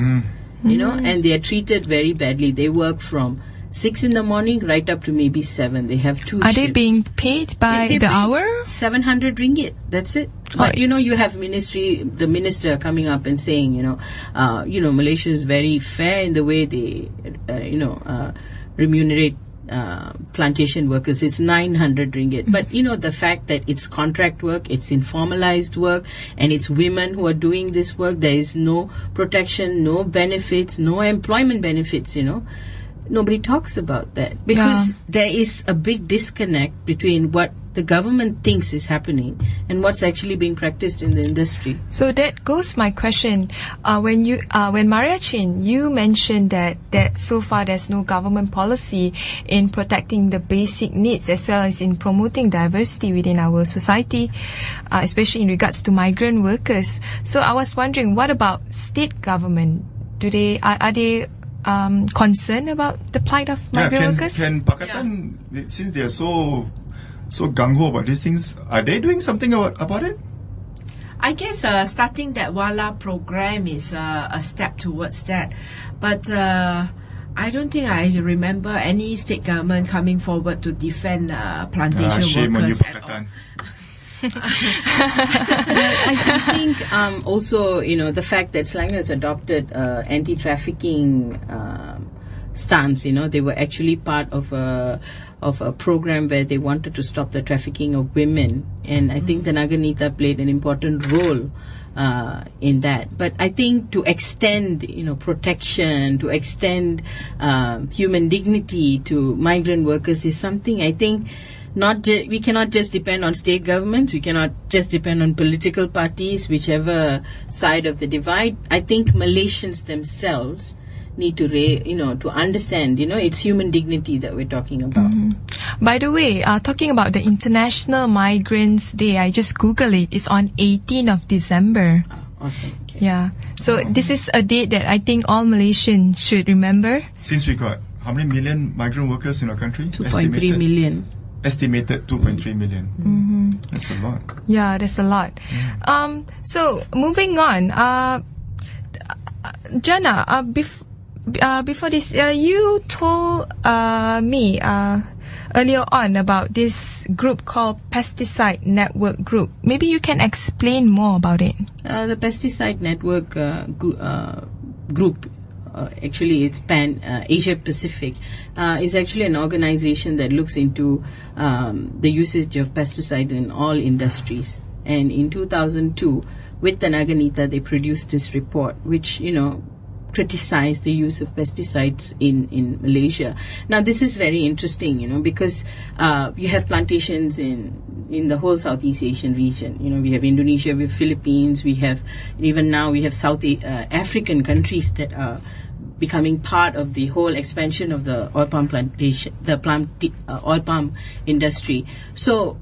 S4: and they are treated very badly. They work from 6 in the morning right up to maybe 7. They have 2
S1: Are
S4: shifts.
S1: they being paid by the hour?
S4: 700 ringgit. That's it. But you have the minister coming up and saying, Malaysia is very fair in the way they, remunerate plantation workers. It's 900 ringgit. But the fact that it's contract work, it's informalized work, and it's women who are doing this work. There is no protection, no benefits, no employment benefits. Nobody talks about that because there is a big disconnect between what the government thinks is happening and what's actually being practiced in the industry.
S1: So that goes my question. When Maria Chin, you mentioned that so far there's no government policy in protecting the basic needs as well as in promoting diversity within our society, especially in regards to migrant workers. So I was wondering, what about state government? Are they concerned about the plight of migrant workers?
S2: Can Pakatan, since they are so gung-ho about these things, are they doing something about it?
S3: I guess starting that WALA program is a step towards that. But I don't think I remember any state government coming forward to defend plantation
S2: shame
S3: workers
S2: on you,
S3: at all.
S2: Pakatan.
S4: I think also the fact that Selangor has adopted anti-trafficking stance. They were actually part of a program where they wanted to stop the trafficking of women, and I think Tenaga Nita played an important role in that. But I think to extend protection, to extend human dignity to migrant workers is something I think we cannot just depend on state governments. We cannot just depend on political parties, whichever side of the divide. I think Malaysians themselves need to to understand, it's human dignity that we're talking about.
S1: By the way, talking about the International Migrants Day, I just Googled it. It's on 18th of December.
S4: Awesome. Okay.
S1: Yeah. So this is a date that I think all Malaysians should remember.
S2: Since we got how many million migrant workers in our country?
S4: 2.3 million.
S2: Estimated 2.3 million. That's a lot.
S1: Yeah, that's a lot. So moving on, Jana, before this, you told me earlier on about this group called Pesticide Network Group. Maybe you can explain more about it.
S4: The Pesticide Network group actually it's Asia Pacific, is actually an organization that looks into the usage of pesticides in all industries. And in 2002, with Tanaganita, they produced this report, which, criticized the use of pesticides in Malaysia. Now, this is very interesting, because you have plantations in the whole Southeast Asian region. We have Indonesia, we have Philippines, we have South African countries that are becoming part of the whole expansion of the oil palm plantation, oil palm industry. So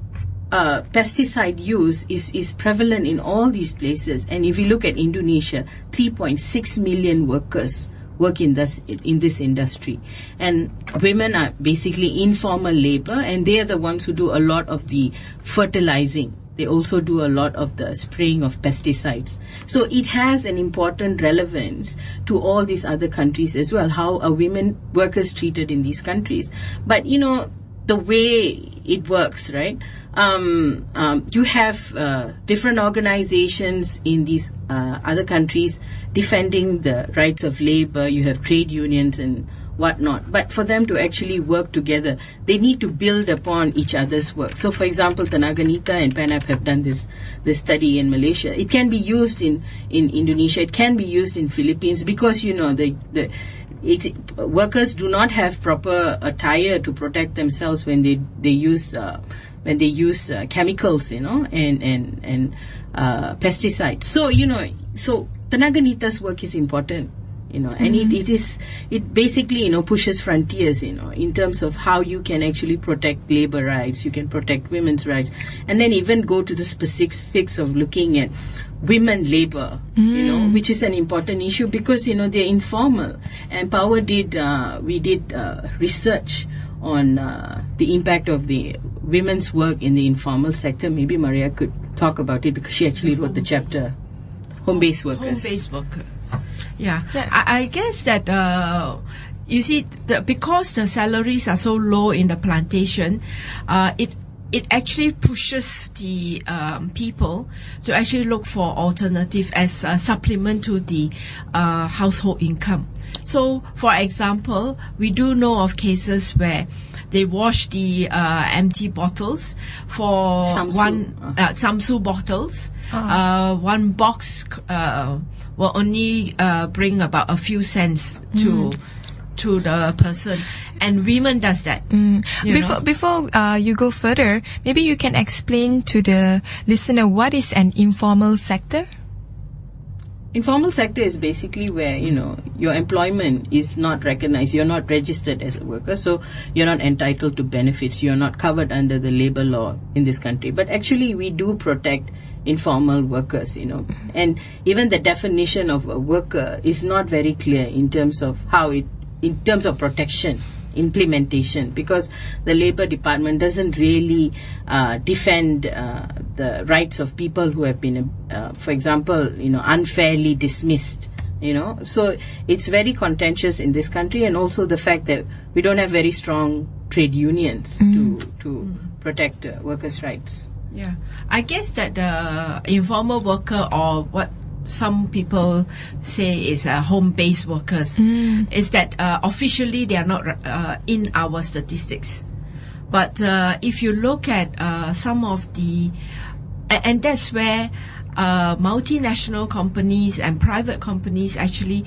S4: pesticide use is prevalent in all these places. And if you look at Indonesia, 3.6 million workers work in this industry. And women are basically informal labor, and they are the ones who do a lot of the fertilizing. They also do a lot of the spraying of pesticides. So it has an important relevance to all these other countries as well, how are women workers treated in these countries. But, the way it works, right? You have different organizations in these other countries defending the rights of labor. You have trade unions and whatnot. But for them to actually work together, they need to build upon each other's work. So, for example, Tanaganita and PANAP have done this study in Malaysia. It can be used in Indonesia. It can be used in Philippines because, workers do not have proper attire to protect themselves when they use chemicals, and pesticides. So Tanaganita's work is important, and it basically pushes frontiers, in terms of how you can actually protect labor rights, you can protect women's rights, and then even go to the specifics of looking at women labor, which is an important issue because they're informal. And we did research on the impact of the women's work in the informal sector. Maybe Maria could talk about it because she actually wrote the chapter, home-based workers.
S3: Home-based workers. Yeah. I guess that you see, because the salaries are so low in the plantation, it actually pushes the people to actually look for alternative as a supplement to the household income. So, for example, we do know of cases where they wash the empty bottles for Samsu bottles. One box will only bring about a few cents to the person, and women does that.
S1: Before you go further, maybe you can explain to the listener what is an informal sector.
S4: Informal sector is basically where your employment is not recognized. You're not registered as a worker, so you're not entitled to benefits. You're not covered under the labor law in this country. But actually, we do protect informal workers, and even the definition of a worker is not very clear in terms of in terms of protection, implementation, because the Labour Department doesn't really defend the rights of people who have been, for example, unfairly dismissed. So it's very contentious in this country, and also the fact that we don't have very strong trade unions to protect workers' rights.
S3: Yeah, I guess that the informal worker, or what some people say is home-based workers, is that officially they are not in our statistics. But if you look at some of the, and that's where multinational companies and private companies actually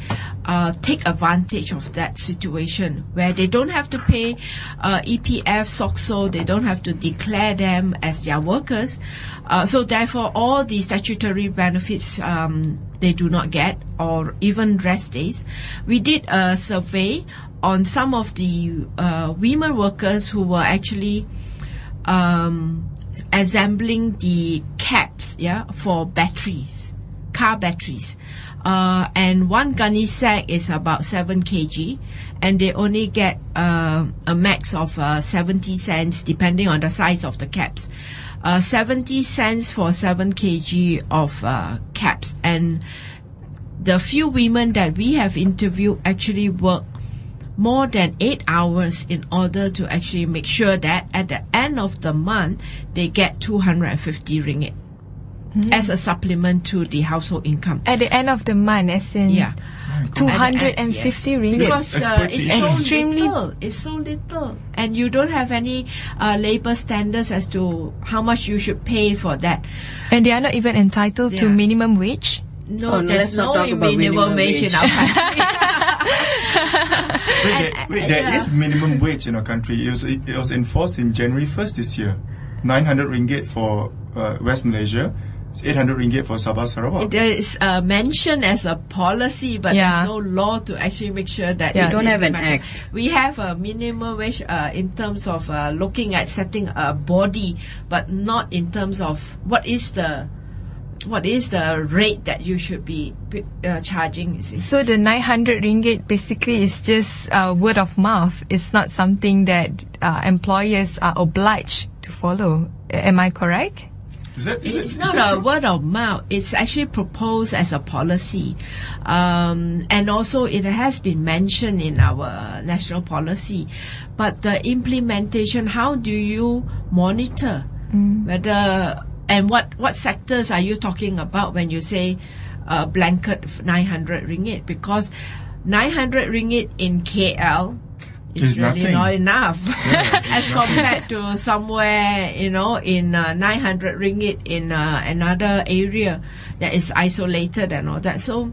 S3: take advantage of that situation, where they don't have to pay EPF, SOCSO, they don't have to declare them as their workers. So therefore, all the statutory benefits they do not get, or even rest days. We did a survey on some of the women workers who were actually assembling the caps, for batteries, car batteries. And one gunny sack is about 7 kg, and they only get a max of 70 cents depending on the size of the caps. 70 cents for 7 kg of caps. And the few women that we have interviewed actually work more than 8 hours in order to actually make sure that at the end of the month they get 250 ringgit as a supplement to the household income.
S1: At the end of the month, as in 250 ringgit.
S3: Because
S1: extremely
S3: it's so little, and you don't have any labor standards as to how much you should pay for that.
S1: And they are not even entitled to minimum wage.
S3: No, there's no minimum wage in our country.
S2: There is minimum wage in our country. It was enforced in January 1st this year. 900 ringgit for West Malaysia. It's 800 ringgit for Sabah Sarawak.
S3: It is mentioned as a policy, but there's no law to actually make sure that
S4: we don't have an act.
S3: We have a minimum wage in terms of looking at setting a body, but not in terms of what is the rate that you should be charging, you see.
S1: So the 900 ringgit basically is just word of mouth. It's not something that employers are obliged to follow. Am I correct?
S3: It's not a word of mouth. It's actually proposed as a policy. And also it has been mentioned in our national policy. But the implementation, how do you monitor whether... And what sectors are you talking about when you say blanket 900 ringgit? Because 900 ringgit in KL is really
S2: nothing.
S3: not enough as compared to somewhere, in 900 ringgit in another area that is isolated and all that. So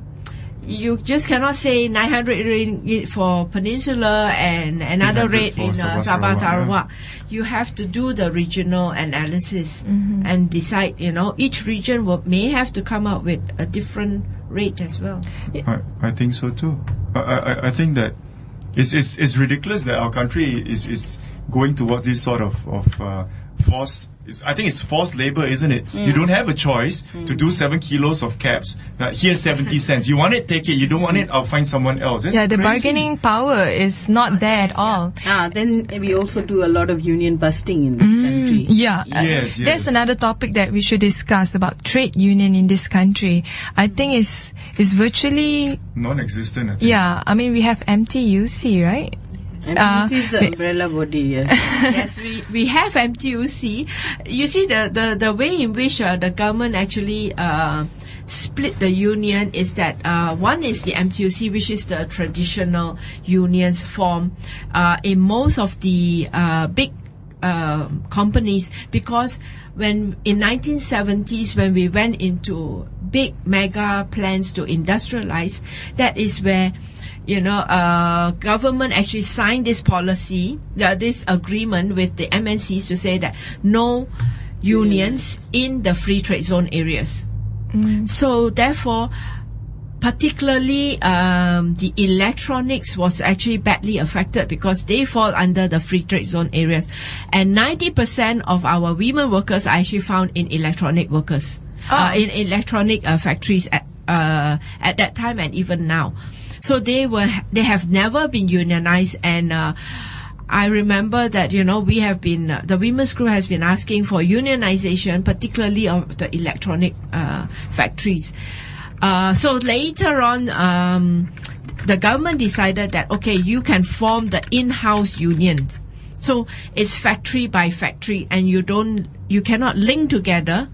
S3: you just cannot say 900 ringgit for Peninsula and another rate in Sabah Sarawak. You have to do the regional analysis and decide, each region may have to come up with a different rate as well.
S2: I think so too. I think that it's ridiculous that our country is going towards this sort of force. I think it's forced labor, isn't it? You don't have a choice to do 7 kilos of caps. Now, here's 70 cents. You want it, take it. You don't want it, I'll find someone else. That's
S1: the
S2: crazy.
S1: bargaining power is not there at all.
S4: Then we also do a lot of union busting in this country.
S2: Yes.
S1: That's another topic that we should discuss about trade union in this country. I think it's virtually
S2: non-existent, I think.
S1: Yeah, I mean we have MTUC, right?
S4: MTUC is the umbrella body, yes.
S3: Yes, we have MTUC. You see, the way in which the government actually split the union is that one is the MTUC, which is the traditional unions form in most of the big companies, because when in 1970s when we went into big mega plans to industrialize, that is where government actually signed this policy, this agreement with the MNCs to say that no unions in the free trade zone areas. So therefore, particularly the electronics was actually badly affected because they fall under the free trade zone areas, and 90% of our women workers are actually found in electronic workers, in electronic factories at that time and even now. So they have never been unionized, and I remember that we have been the women's group has been asking for unionization, particularly of the electronic factories. So later on, the government decided that you can form the in-house unions. So it's factory by factory, and you cannot link together.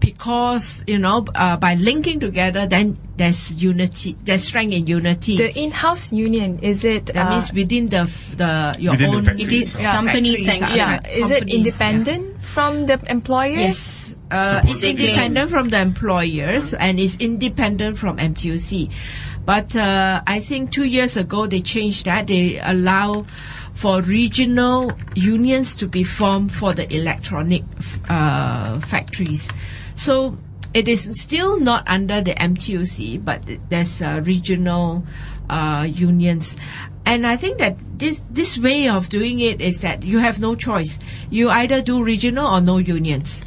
S3: Because by linking together, then there's unity, there's strength in unity.
S1: The in-house union, is it?
S3: That means within your own.
S2: It
S4: is company sanctioned.
S1: Yeah, is it independent from the employers?
S3: Yes, it's independent from the employers and it's independent from MTUC. But I think 2 years ago they changed that. They allow for regional unions to be formed for the electronic factories. So it is still not under the MTUC, but there's regional unions. And I think that this way of doing it is that you have no choice. You either do regional or no unions.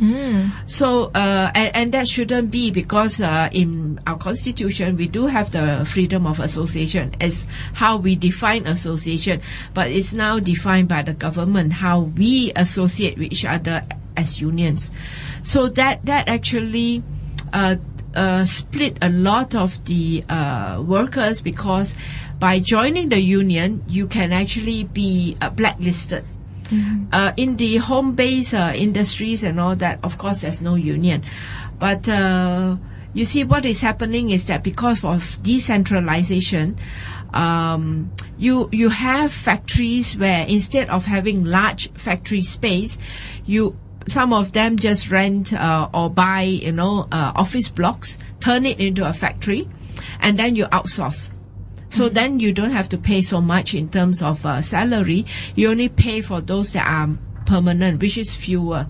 S3: So and that shouldn't be, because in our constitution we do have the freedom of association as how we define association, but it's now defined by the government how we associate with each other as unions. So that actually split a lot of the workers, because by joining the union you can actually be blacklisted. In the home-based industries and all that, of course there's no union, but you see, what is happening is that because of decentralization, you have factories where instead of having large factory space, some of them just rent or buy, office blocks, turn it into a factory, and then you outsource. So then you don't have to pay so much in terms of salary. You only pay for those that are permanent, which is fewer.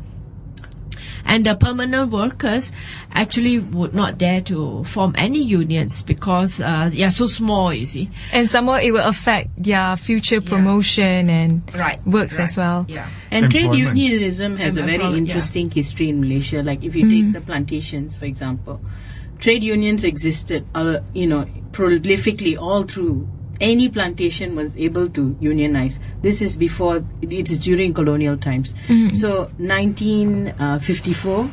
S3: And the permanent workers actually would not dare to form any unions because they are so small, you see.
S1: And somehow it will affect their future promotion and works as well.
S3: Yeah.
S4: And trade unionism has a very interesting history in Malaysia. Like if you take the plantations, for example, trade unions existed, prolifically all through. Any plantation was able to unionize. This is it's during colonial times. So 1954,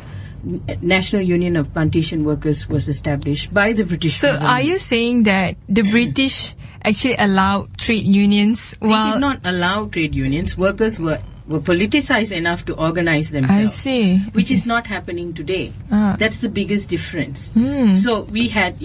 S4: National Union of Plantation Workers was established by the British government.
S1: So are you saying that the British actually allowed trade unions?
S4: They did not allow trade unions. Workers were politicized enough to organize themselves.
S1: I see.
S4: Which is not happening today. That's the biggest difference. So we had,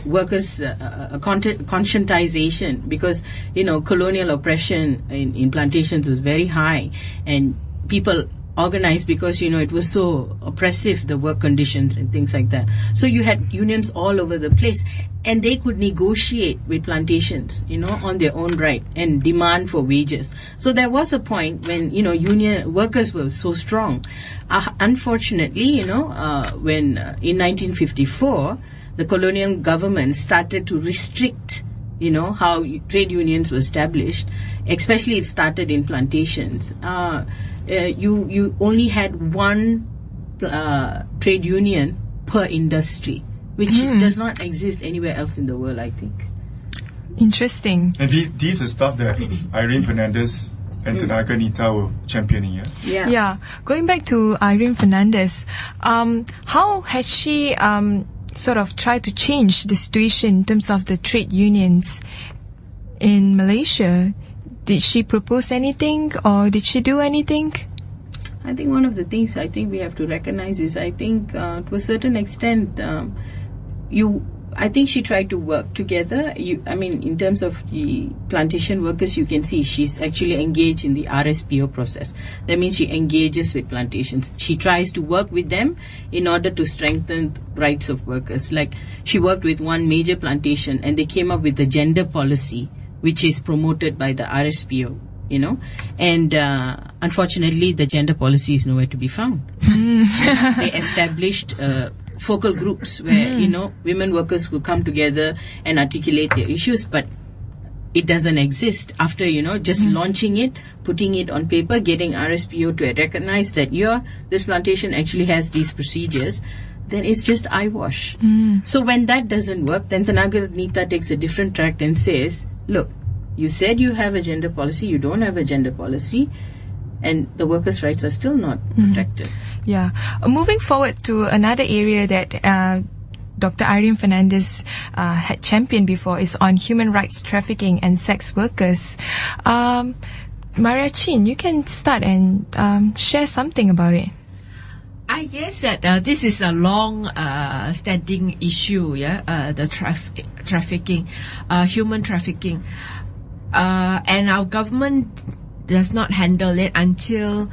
S4: workers' conscientization because, colonial oppression in plantations was very high, and people organized because, it was so oppressive, the work conditions and things like that. So you had unions all over the place, and they could negotiate with plantations, on their own right and demand for wages. So there was a point when, union workers were so strong. Unfortunately, when in 1954, the colonial government started to restrict how trade unions were established, especially it started in plantations. You only had one trade union per industry, which does not exist anywhere else in the world, I think.
S1: Interesting.
S2: And these are stuff that Irene Fernandez and Tenaga Nita were championing,
S1: Yeah. Going back to Irene Fernandez, how has she sort of tried to change the situation in terms of the trade unions in Malaysia? Did she propose anything or did she do anything?
S4: I think one of the things I think we have to recognize is to a certain extent, I think she tried to work together. In terms of the plantation workers, you can see she's actually engaged in the RSPO process. That means she engages with plantations. She tries to work with them in order to strengthen rights of workers. Like she worked with one major plantation and they came up with the gender policy, which is promoted by the RSPO, and unfortunately the gender policy is nowhere to be found. They established focal groups where, women workers will come together and articulate their issues, but it doesn't exist. After, just launching it, putting it on paper, getting RSPO to recognize that this plantation actually has these procedures, then it's just eyewash. So when that doesn't work, then Tenaga Nita takes a different track and says, look, you said you have a gender policy, you don't have a gender policy, and the workers' rights are still not protected.
S1: Yeah. Moving forward to another area that Dr. Irene Fernandez had championed before is on human rights trafficking and sex workers. Maria Chin, you can start and share something about it.
S3: I guess that this is a long standing issue, the trafficking, human trafficking. And our government does not handle it until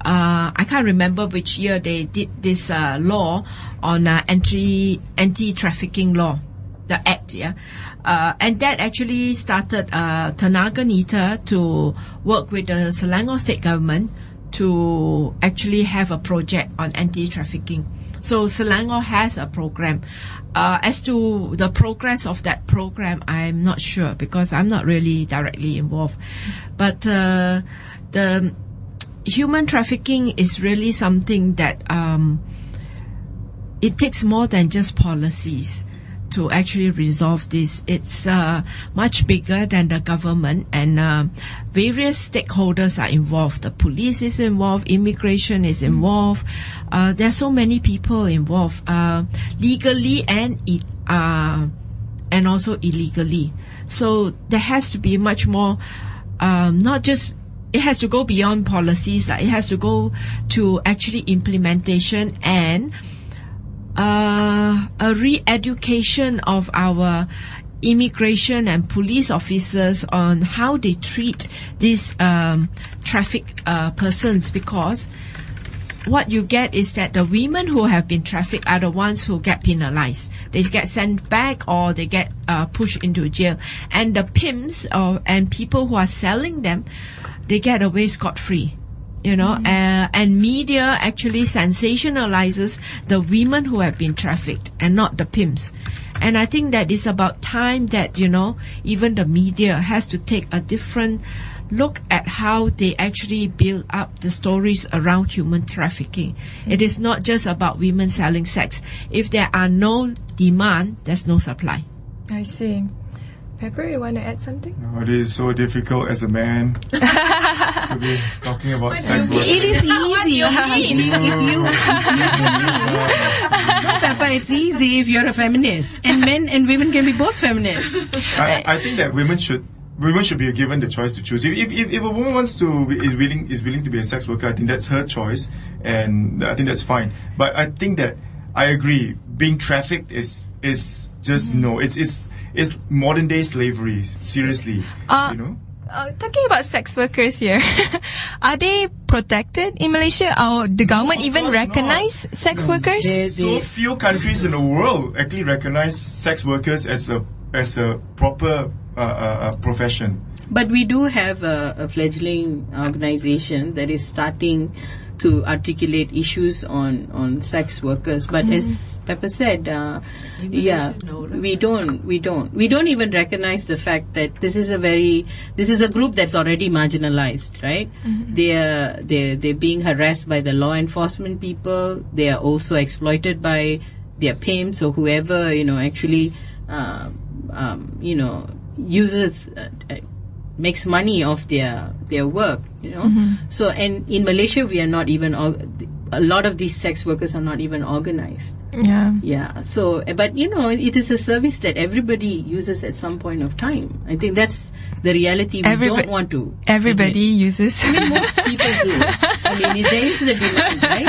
S3: I can't remember which year they did this law on anti-trafficking law, the act, and that actually started Tenaga Nita to work with the Selangor state government to actually have a project on anti-trafficking. So Selangor has a program. As to the progress of that program, I'm not sure because I'm not really directly involved. But the human trafficking is really something that it takes more than just policies to actually resolve this. It's much bigger than the government, and various stakeholders are involved. The police is involved, immigration is involved. There are so many people involved, legally and also illegally. So there has to be much more, not just, it has to go beyond policies. It has to go to actually implementation and a re-education of our immigration and police officers on how they treat these trafficked persons, because what you get is that the women who have been trafficked are the ones who get penalized. They get sent back or they get pushed into jail. And the pimps and people who are selling them, they get away scot-free. You know, and media actually sensationalizes the women who have been trafficked and not the pimps. And I think that it's about time that, you know, even the media has to take a different look at how they actually build up the stories around human trafficking. It is not just about women selling sex. If there are no demand, there's no supply.
S1: I see. Pepper, you want to add something?
S2: No, it is so difficult as a man to be talking about sex work.
S5: It is easy. No, Pepper, it's easy if you're a feminist. And men and women can be both feminists.
S2: I think that women should be given the choice to choose. If a woman wants to is willing to be a sex worker, I think that's her choice, and I think that's fine. But I think that I agree. Being trafficked is just no. It's modern day slavery. Seriously, you know.
S1: Talking about sex workers here, are they protected in Malaysia? Or the government even recognize sex workers?
S2: So few countries in the world actually recognize sex workers as a proper profession.
S4: But we do have a fledgling organization that is starting to articulate issues on sex workers. But as Pepper said, we don't even recognize the fact that this is a group that's already marginalized, right? They're being harassed by the law enforcement people. They are also exploited by their pimps or whoever, you know, actually uses makes money off their work, you know. So, and in Malaysia, we are not even a lot of these sex workers are not even organized. So, but you know, it is a service that everybody uses at some point of time. I think that's the reality. We don't want to.
S1: Everybody uses.
S4: I mean, most people do. I mean, there is the demand, right?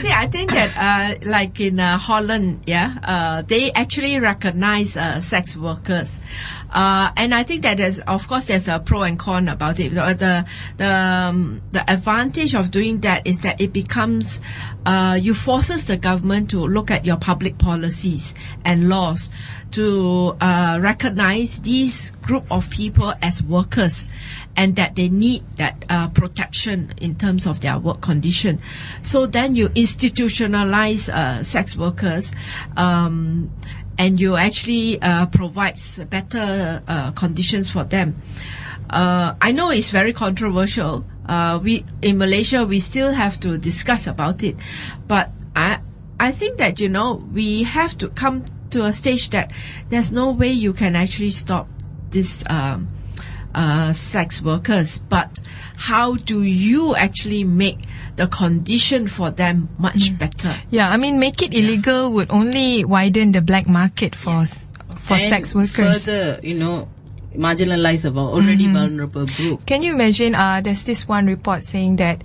S3: See, I think that like in Holland, they actually recognize sex workers. And I think that there's a pro and con about it. The advantage of doing that is that it becomes, you forces the government to look at your public policies and laws to recognize these group of people as workers, and that they need that protection in terms of their work condition. So then you institutionalize sex workers, and you actually provides better conditions for them. I know it's very controversial. We in Malaysia, we still have to discuss about it, but I think that, you know, we have to come to a stage that there's no way you can actually stop this sex workers, but how do you actually make the condition for them much better?
S1: Yeah, I mean, make it illegal would only widen the black market for sex workers.
S4: Further, you know, marginalize a already vulnerable group.
S1: Can you imagine? There's this one report saying that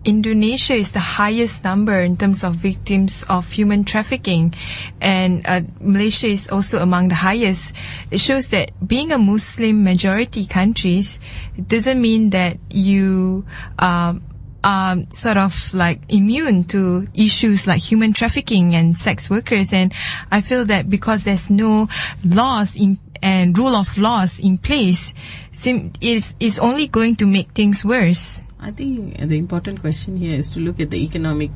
S1: Indonesia is the highest number in terms of victims of human trafficking, and Malaysia is also among the highest. It shows that being a Muslim majority countries, it doesn't mean that you are sort of like immune to issues like human trafficking and sex workers. And I feel that because there's no laws and rule of laws in place, is only going to make things worse.
S4: I think the important question here is to look at the economic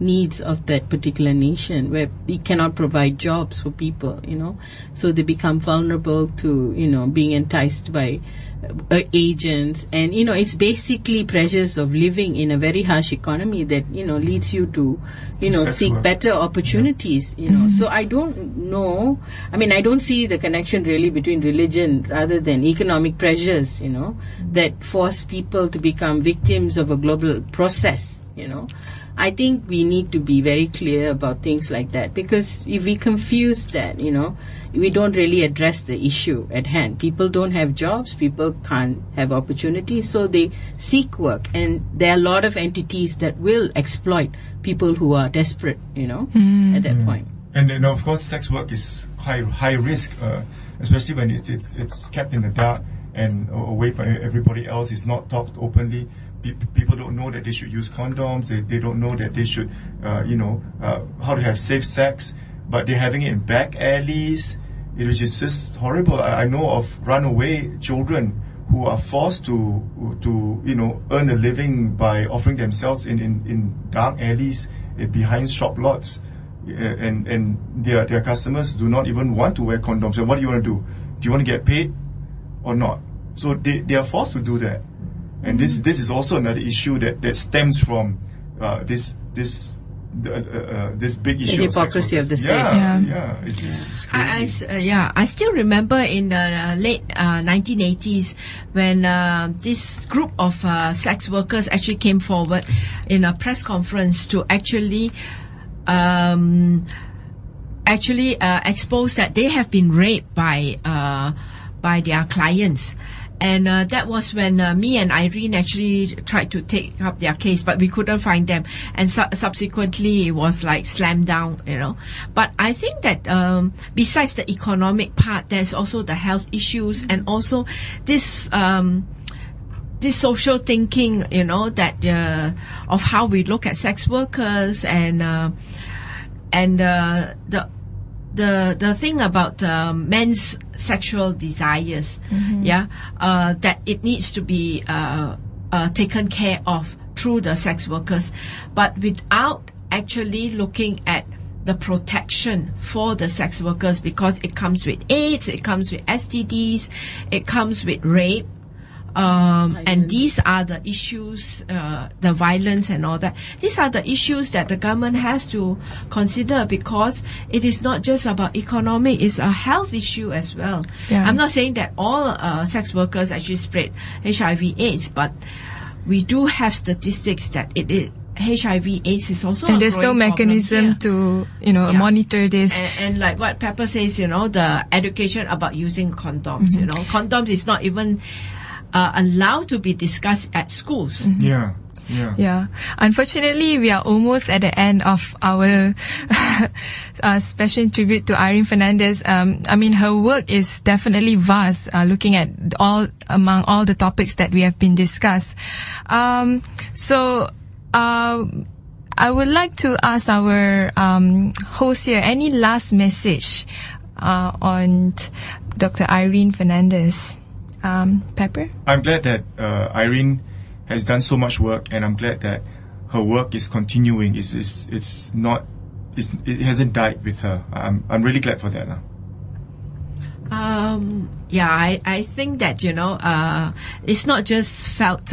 S4: needs of that particular nation, where they cannot provide jobs for people, you know, so they become vulnerable to, you know, being enticed by agents. And, you know, it's basically pressures of living in a very harsh economy that, you know, leads you to, you know, seek better opportunities, you know. So I don't know. I mean, I don't see the connection really between religion rather than economic pressures, you know, that force people to become victims of a global process, you know. I think we need to be very clear about things like that, because if we confuse that, you know, we don't really address the issue at hand. People don't have jobs, people can't have opportunities, so they seek work, and there are a lot of entities that will exploit people who are desperate, at that point.
S2: And of course, sex work is high risk, especially when it's kept in the dark and away from everybody else. It's not talked openly. People don't know that they should use condoms. They don't know that they should, how to have safe sex. But they're having it in back alleys. It was just horrible. I know of runaway children who are forced to earn a living by offering themselves in dark alleys behind shop lots, and their customers do not even want to wear condoms. So what do you want to do? Do you want to get paid or not? So they are forced to do that, and this is also another issue that stems from this big issue.
S4: The hypocrisy of the state.
S2: It's crazy.
S3: I still remember in the late 1980s when this group of sex workers actually came forward in a press conference to actually expose that they have been raped by their clients. And that was when me and Irene actually tried to take up their case, but we couldn't find them. And subsequently, it was like slammed down, But I think that besides the economic part, there's also the health issues and also this social thinking, that of how we look at sex workers and the thing about men's sexual desires, that it needs to be taken care of through the sex workers, but without actually looking at the protection for the sex workers, because it comes with AIDS, it comes with STDs, it comes with rape. And these are the issues, the violence and all that. These are the issues that the government has to consider, because it is not just about economic, it's a health issue as well.
S1: Yeah.
S3: I'm not saying that all sex workers actually spread HIV/AIDS, but we do have statistics that it is. HIV/AIDS is also
S1: and
S3: a
S1: there's no
S3: growing
S1: mechanism to monitor this.
S3: And like what Pepper says, the education about using condoms. Condoms is not even allowed to be discussed at schools.
S2: Yeah.
S1: Unfortunately, we are almost at the end of our special tribute to Irene Fernandez. Her work is definitely vast, looking at among all the topics that we have been discussed. So I would like to ask our host here, any last message on Dr. Irene Fernandez? Pepper?
S2: I'm glad that Irene has done so much work, and I'm glad that her work is continuing. It hasn't died with her. I'm really glad for that.
S3: I think that it's not just felt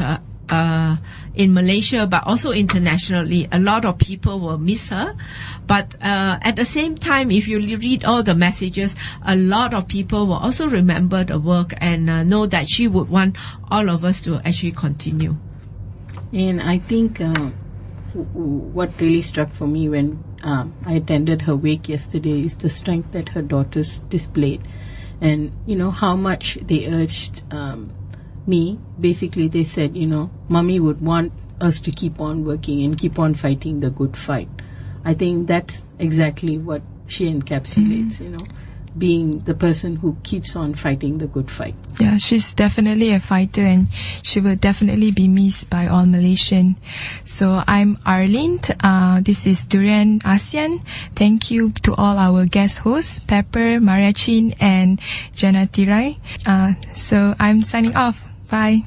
S3: in Malaysia, but also internationally. A lot of people will miss her, but at the same time, if you read all the messages, a lot of people will also remember the work and know that she would want all of us to actually continue.
S4: And I think what really struck for me when I attended her wake yesterday is the strength that her daughters displayed, and how much they urged me. Basically, they said, Mommy would want us to keep on working and keep on fighting the good fight. I think that's exactly what she encapsulates, being the person who keeps on fighting the good fight.
S1: Yeah, she's definitely a fighter, and she will definitely be missed by all Malaysian. So I'm Arlene. This is Durian ASEAN. Thank you to all our guest hosts, Pepper, Maria Chin, and Janarthani. So I'm signing off. Bye.